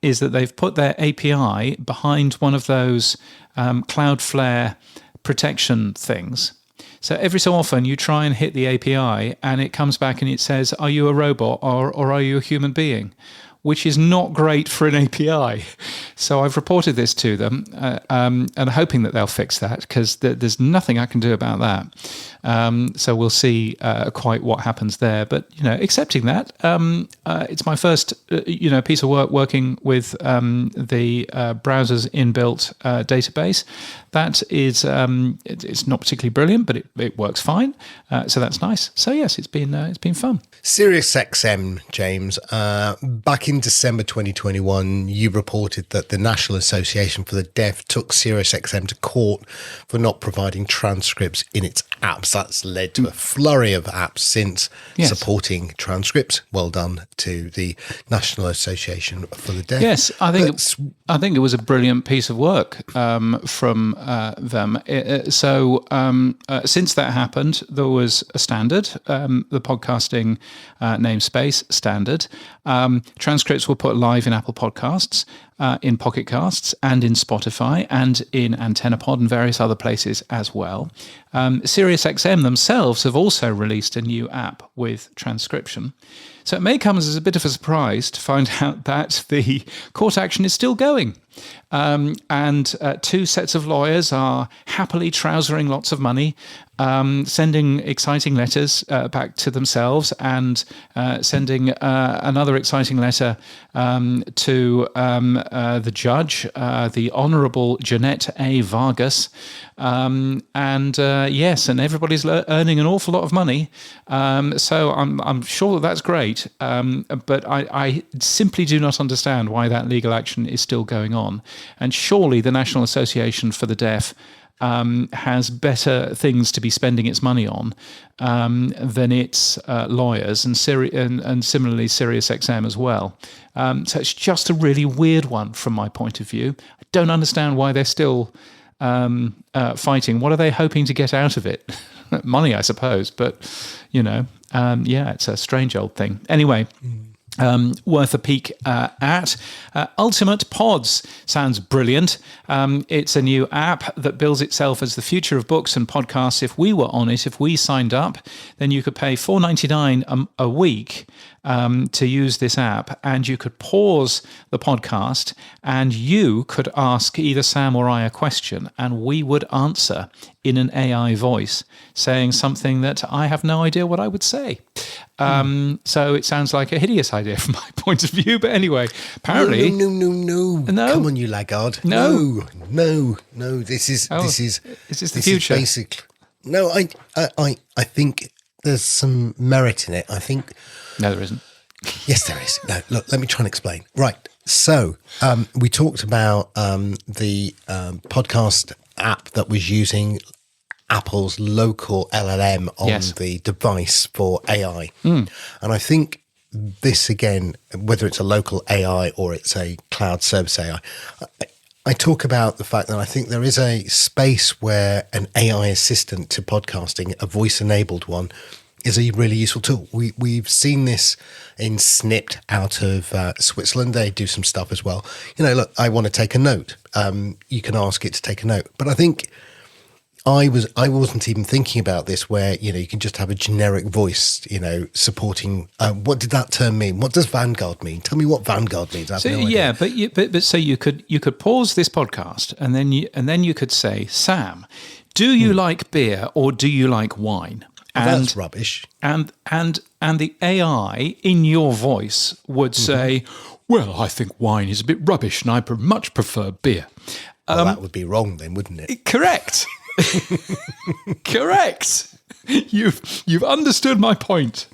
is that they've put their API behind one of those Cloudflare protection things. So every so often you try and hit the API and it comes back and it says, are you a robot or are you a human being? Which is not great for an API. So I've reported this to them and hoping that they'll fix that, because there's nothing I can do about that. So we'll see quite what happens there. But, accepting that, it's my first, piece of work working with the browser's inbuilt database. That is, it's not particularly brilliant, but it works fine. So that's nice. So yes, it's been fun. SiriusXM, James, back in December 2021, you reported that the National Association for the Deaf took SiriusXM to court for not providing transcripts in its apps. That's led to a flurry of apps since supporting transcripts. Well done to the National Association for the Deaf. Yes, I think it was a brilliant piece of work from them. So since that happened, there was a standard, the podcasting namespace standard. Transcripts were put live in Apple Podcasts, in Pocket Casts, and in Spotify, and in AntennaPod and various other places as well. SiriusXM themselves have also released a new app with transcription. So it may come as a bit of a surprise to find out that the court action is still going. And two sets of lawyers are happily trousering lots of money, sending exciting letters back to themselves, and sending another exciting letter to the judge, the Honourable Jeanette A. Vargas. And everybody's earning an awful lot of money. So I'm sure that's great. But I simply do not understand why that legal action is still going on. And surely the National Association for the Deaf has better things to be spending its money on than its lawyers, and similarly SiriusXM as well. So it's just a really weird one from my point of view. I don't understand why they're still fighting. What are they hoping to get out of it? Money, I suppose, but it's a strange old thing. Anyway. Worth a peek at. Ultimate Pods sounds brilliant. It's a new app that bills itself as the future of books and podcasts. If we were on it, if we signed up, then you could pay $4.99 a week to use this app, and you could pause the podcast and you could ask either Sam or I a question, and we would answer in an AI voice, saying something that I have no idea what I would say. So it sounds like a hideous idea from my point of view. But anyway, apparently... No. Come on, you laggard. No. This is the future. Basic. No, I think there's some merit in it. I think. No, there isn't. Yes, there is. No, look, let me try and explain. Right. So we talked about the podcast app that was using Apple's local LLM on the device for AI. And I think this, again, whether it's a local AI or it's a cloud service AI, I talk about the fact that I think there is a space where an AI assistant to podcasting, a voice-enabled one, is a really useful tool. We've seen this in Snipped out of Switzerland. They do some stuff as well. Look, I want to take a note. You can ask it to take a note. But I think I wasn't even thinking about this where, you can just have a generic voice, supporting. What did that term mean? What does Vanguard mean? Tell me what Vanguard means. I have no idea. But so you could pause this podcast and then you could say, Sam, do you like beer or do you like wine? And that's rubbish. And the AI in your voice would say, well, I think wine is a bit rubbish and I much prefer beer. Well, that would be wrong then, wouldn't it? Correct. Correct. You've understood my point.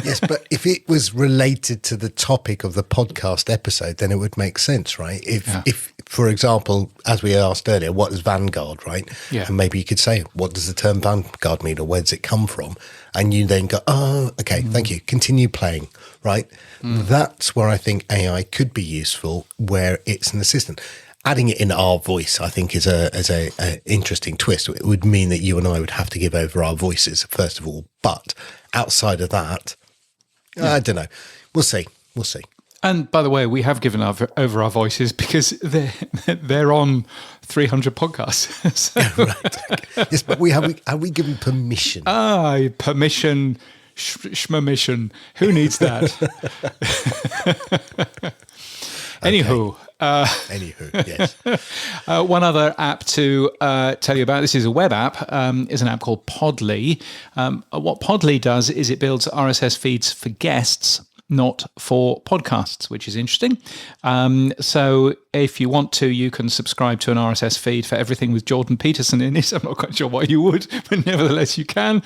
Yes, but if it was related to the topic of the podcast episode, then it would make sense, right? If for example, as we asked earlier, what is Vanguard, right? Yeah. And maybe you could say, what does the term Vanguard mean, or where does it come from? And you then go, oh, okay, thank you. Continue playing, right? That's where I think AI could be useful, where it's an assistant. Adding it in our voice, I think, is a interesting twist. It would mean that you and I would have to give over our voices, first of all. But outside of that, I don't know. We'll see. And by the way, we have given over our voices because they're on 300 podcasts. So. Right. Yes, but have we given permission? Permission, shmmission. Who needs that? Anywho. Yes. One other app to tell you about, this is a web app, is an app called Podly. What Podly does is it builds RSS feeds for guests, not for podcasts, which is interesting. So if you want to, you can subscribe to an RSS feed for everything with Jordan Peterson in it. I'm not quite sure why you would, but nevertheless you can.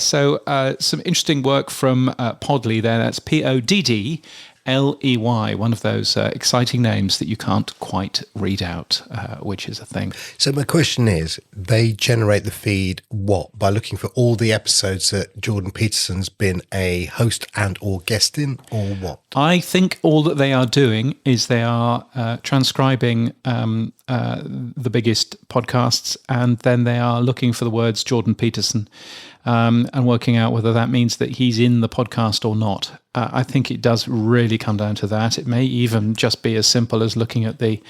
So some interesting work from Podly there. That's Poddley, one of those exciting names that you can't quite read out, which is a thing. So my question is, they generate the feed, what? By looking for all the episodes that Jordan Peterson's been a host and or guest in, or what? I think all that they are doing is they are transcribing the biggest podcasts, and then they are looking for the words Jordan Peterson and working out whether that means that he's in the podcast or not. I think it does really come down to that. It may even just be as simple as looking at the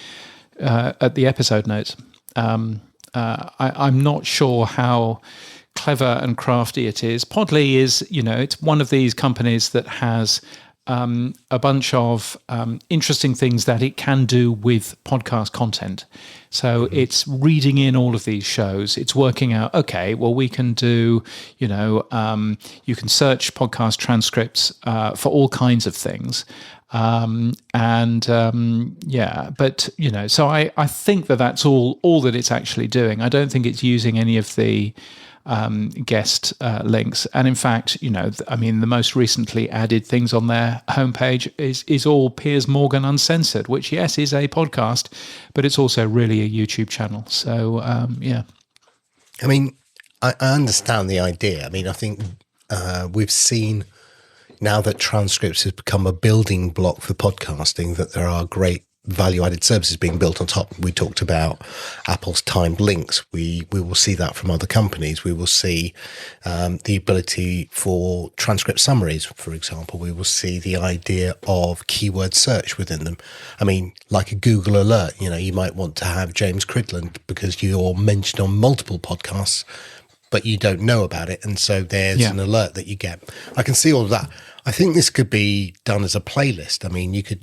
episode notes. I'm not sure how clever and crafty it is. Podly is, it's one of these companies that has a bunch of interesting things that it can do with podcast content. So it's reading in all of these shows. It's working out, okay, well, we can do, you can search podcast transcripts for all kinds of things. So I think that's all that it's actually doing. I don't think it's using any of the guest links, and in fact, the most recently added things on their homepage is all Piers Morgan Uncensored, which yes is a podcast, but it's also really a YouTube channel. So I understand the idea. I think we've seen now that Transcripts has become a building block for podcasting, that there are great value-added services being built on top. We talked about Apple's timed links. We will see that from other companies. We will see the ability for transcript summaries, for example. We will see the idea of keyword search within them. Like a Google alert, you might want to have James Cridland because you're mentioned on multiple podcasts, but you don't know about it. And so there's an alert that you get. I can see all of that. I think this could be done as a playlist.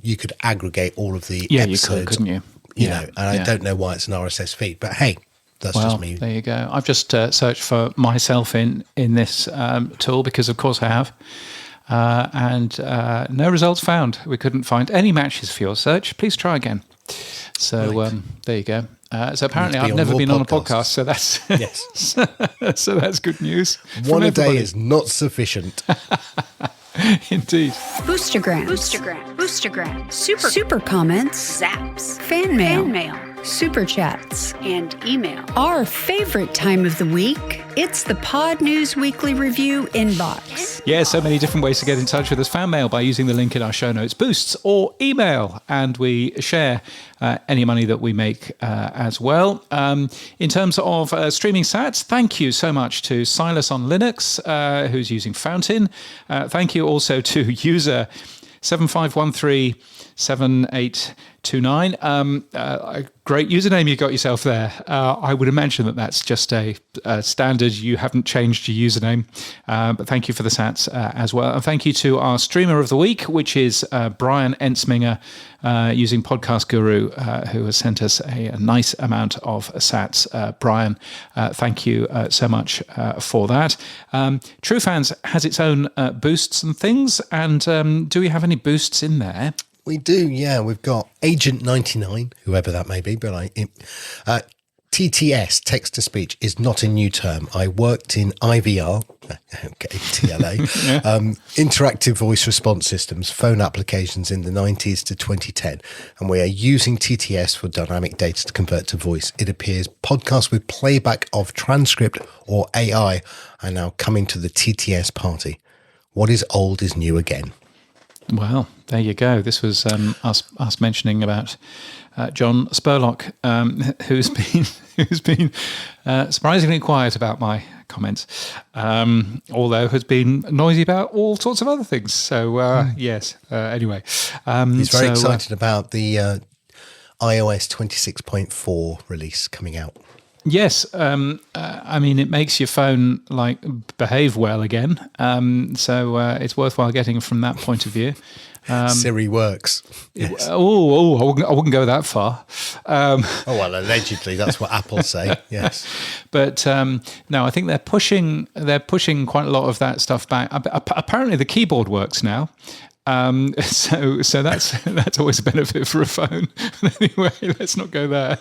You could aggregate all of the episodes. You could, couldn't you? I don't know why it's an RSS feed, but hey, that's just me. There you go. I've just searched for myself in this tool because, of course, I have. And no results found. We couldn't find any matches for your search. Please try again. So there you go. So apparently Need to be I've on never more been on a podcasts. podcast, so that's Yes. so that's good news. One from a day everybody. is not sufficient. Indeed. Boostergram, super comments, zaps, fan mail, super chats, and email. Our favorite time of the week, it's the Pod News Weekly Review inbox. Yeah, so many different ways to get in touch with us. Fan mail by using the link in our show notes, boosts, or email, and we share any money that we make as well. In terms of streaming sats, thank you so much to Silas on Linux, who's using Fountain. Thank you also to user 75137829. A great username you got yourself there. I would imagine that that's just a standard. You haven't changed your username, but thank you for the sats as well. And thank you to our streamer of the week, which is Brian Ensminger, using Podcast Guru, who has sent us a nice amount of sats. Brian, thank you so much for that. True Fans has its own boosts and things. And do we have any boosts in there? We do, yeah. We've got Agent 99, whoever that may be, but TTS, text-to-speech, is not a new term. I worked in IVR, okay, TLA, interactive voice response systems, phone applications in the 90s to 2010, and we are using TTS for dynamic data to convert to voice. It appears podcasts with playback of transcript or AI are now coming to the TTS party. What is old is new again. Well, there you go. This was us mentioning about John Spurlock, who's been surprisingly quiet about my comments, although has been noisy about all sorts of other things. So yes. Anyway, he's very excited about the iOS 26.4 release coming out. Yes, I mean, it makes your phone behave well again, so it's worthwhile getting from that point of view. Siri works. Yes. I wouldn't go that far. Allegedly, that's what Apple say. Yes, but no, I think they're pushing quite a lot of that stuff back. Apparently, the keyboard works now. So that's always a benefit for a phone. But anyway, let's not go there.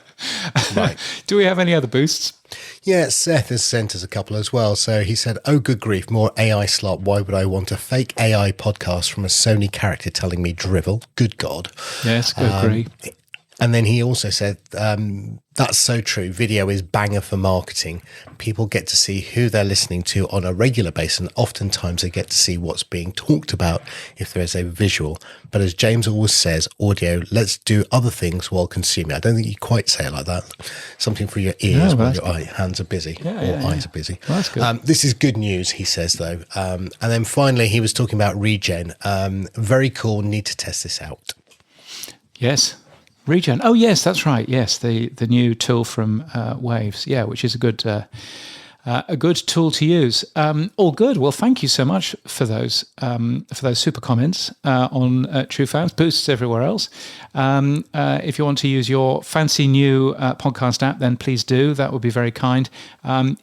Right. Do we have any other boosts? Yeah, Seth has sent us a couple as well. So he said, "Oh, good grief, more AI slop. Why would I want a fake AI podcast from a Sony character telling me drivel? Good God." Yes, good agree. And then he also said, that's so true. Video is banger for marketing. People get to see who they're listening to on a regular basis, and oftentimes they get to see what's being talked about if there is a visual. But as James always says, audio, let's do other things while consuming. I don't think you quite say it like that. Something for your ears while your hands are busy eyes are busy. Well, that's good. This is good news, he says, though. And then finally, he was talking about Regen. Very cool. Need to test this out. Yes. Regen. Oh, yes, that's right. Yes, the new tool from Waves. Yeah, which is a good tool to use. All good. Well, thank you so much for those super comments on True Fans, boosts everywhere else. If you want to use your fancy new podcast app, then please do. That would be very kind.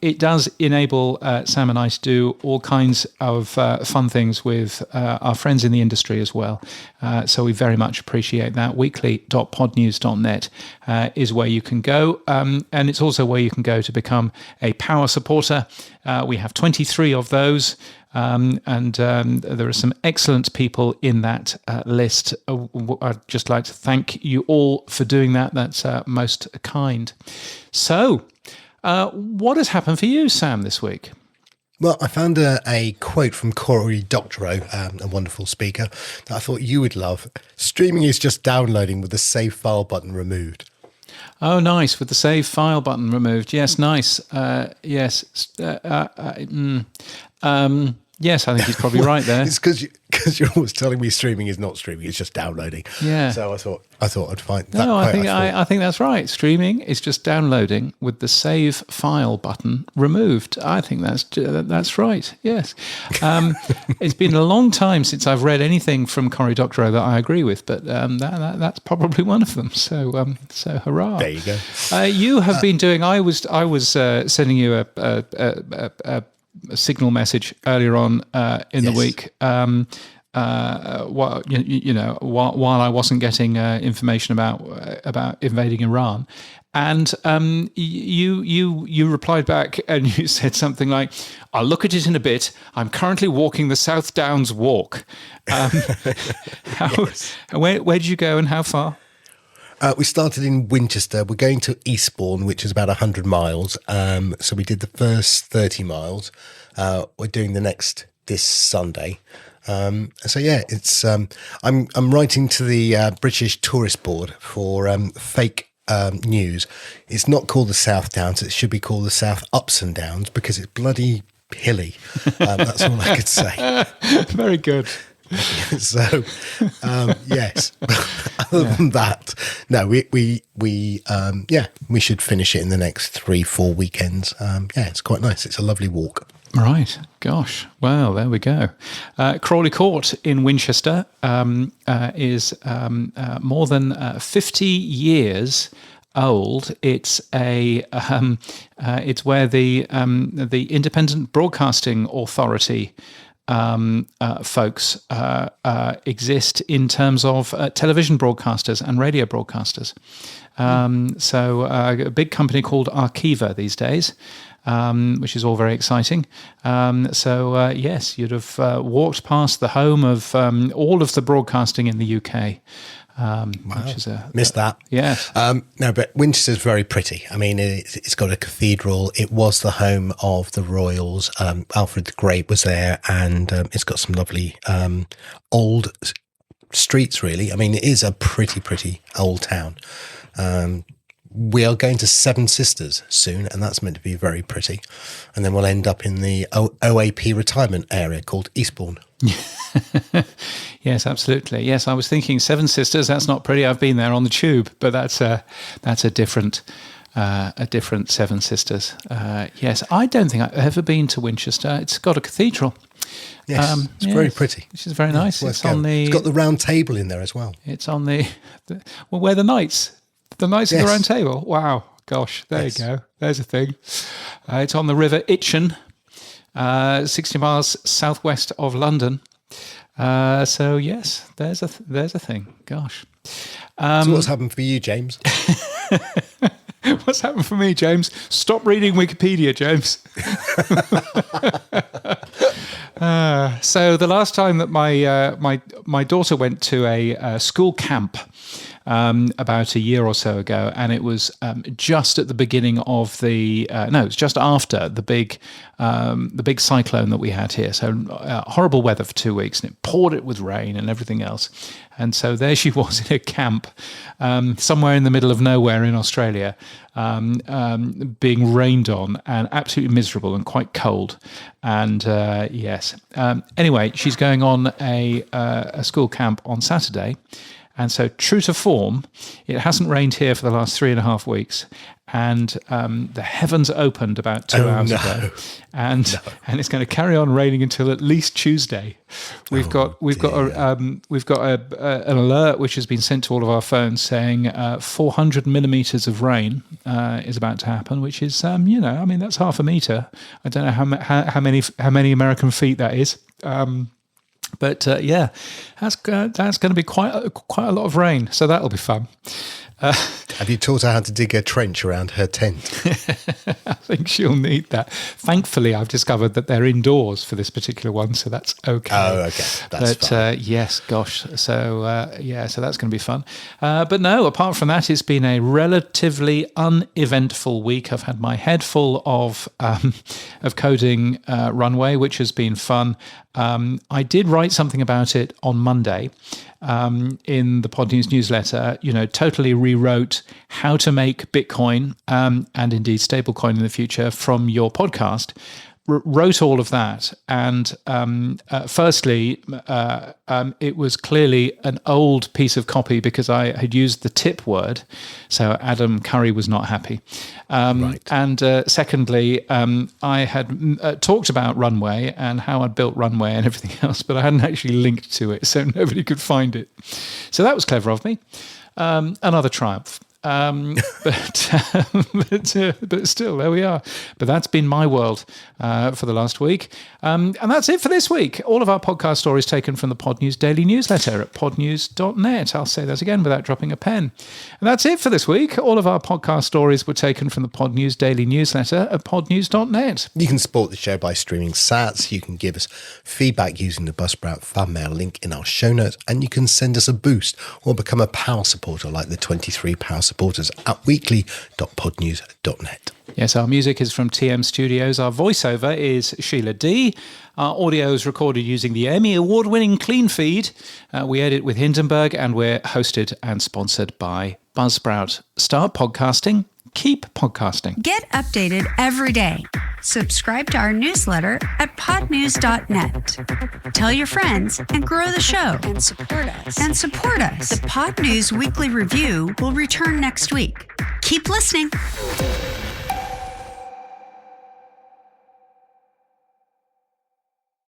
It does enable Sam and I to do all kinds of fun things with our friends in the industry as well. So we very much appreciate that. Weekly.podnews.net is where you can go. And it's also where you can go to become a power supporter. We have 23 of those. And there are some excellent people in that list. I'd just like to thank you all for doing that. That's most kind. So, what has happened for you, Sam, this week? Well, I found a quote from Cory Doctorow, a wonderful speaker, that I thought you would love. Streaming is just downloading with the save file button removed. Oh, nice. With the save file button removed. Yes, nice. Yes. Yes, I think he's probably right there. It's because you're always telling me streaming is not streaming; it's just downloading. Yeah. So I thought I'd find that. No, I think that's right. Streaming is just downloading with the save file button removed. I think that's right. Yes. It's been a long time since I've read anything from Cory Doctorow that I agree with, but that's probably one of them. So hurrah! There you go. You have been doing. I was sending you a signal message earlier on in the week. While I wasn't getting information about invading Iran, And you replied back and you said something like, "I'll look at it in a bit. I'm currently walking the South Downs Walk." Where did you go and how far? We started in Winchester. We're going to Eastbourne, which is about 100 miles. So we did the first 30 miles. We're doing the next this Sunday. So yeah, it's I'm writing to the British Tourist Board for fake news. It's not called the South Downs. It should be called the South Ups and Downs because it's bloody hilly. That's all I could say. Very good. So, yes. Other than that, no, we should finish it in the next 3-4 weekends. It's quite nice. It's a lovely walk. Right. Gosh. Well, there we go. Crawley Court in Winchester is more than 50 years old. It's it's where the Independent Broadcasting Authority folks exist in terms of television broadcasters and radio broadcasters. So a big company called Arqiva these days, which is all very exciting. Yes, you'd have walked past the home of all of the broadcasting in the UK. Which is missed that. Yeah. No, but Winchester's very pretty. I mean, it's got a cathedral. It was the home of the royals. Alfred the Great was there, and it's got some lovely old streets, really. I mean, it is a pretty old town. We are going to Seven Sisters soon, and that's meant to be very pretty. And then we'll end up in the OAP retirement area called Eastbourne. Yes, absolutely. Yes, I was thinking Seven Sisters. That's not pretty. I've been there on the tube, but that's a different Seven Sisters. Yes, I don't think I've ever been to Winchester. It's got a cathedral. Yes, it's very pretty. Which is very nice. It's got the round table in there as well. It's on where the knights of the round table. Wow, gosh, there you go. There's a thing. It's on the River Itchen. 60 miles southwest of London. So yes, there's a thing. Gosh. So what's happened for you, James? What's happened for me, James? Stop reading Wikipedia, James. So the last time that my daughter went to a school camp about a year or so ago, and it was just at the beginning of it was just after the big cyclone that we had here. So horrible weather for 2 weeks, and it poured it with rain and everything else. And so there she was in a camp somewhere in the middle of nowhere in Australia, being rained on and absolutely miserable and quite cold. And yes. Anyway, she's going on a school camp on Saturday. And so, true to form, it hasn't rained here for the last 3.5 weeks, and the heavens opened about 2 hours ago, and it's going to carry on raining until at least Tuesday. We've got an alert which has been sent to all of our phones saying 400 millimeters of rain is about to happen, which is that's half a meter. I don't know how many American feet that is. But that's going to be quite a lot of rain, so that'll be fun. Have you taught her how to dig a trench around her tent? I think she'll need that. Thankfully, I've discovered that they're indoors for this particular one, so that's okay. Oh, okay. That's fine. Yes, gosh. So, so that's going to be fun. But no, apart from that, it's been a relatively uneventful week. I've had my head full of coding Runway, which has been fun. I did write something about it on Monday in the Pod News newsletter. Totally rewrote how to make Bitcoin and indeed stablecoin in the future from your podcast. Wrote all of that, and firstly, it was clearly an old piece of copy because I had used the tip word, so Adam Curry was not happy. Right. And secondly, I had talked about Runway and how I'd built Runway and everything else, but I hadn't actually linked to it, so nobody could find it. So that was clever of me. Another triumph. but still, there we are. But that's been my world for the last week. And that's it for this week. All of our podcast stories taken from the Pod News Daily Newsletter at podnews.net. I'll say that again without dropping a pen. And that's it for this week. All of our podcast stories were taken from the Pod News Daily Newsletter at podnews.net. You can support the show by streaming sats. You can give us feedback using the Buzzsprout fan mail link in our show notes, and you can send us a boost or become a power supporter like the 23 power supporters at weekly.podnews.net. Yes, our music is from TM Studios. Our voiceover is Sheila D. Our audio is recorded using the Emmy award-winning Clean Feed. We edit with Hindenburg, and we're hosted and sponsored by Buzzsprout. Start podcasting. Keep podcasting. Get updated every day. Subscribe to our newsletter at podnews.net. Tell your friends and grow the show. And support us. The Pod News Weekly Review will return next week. Keep listening.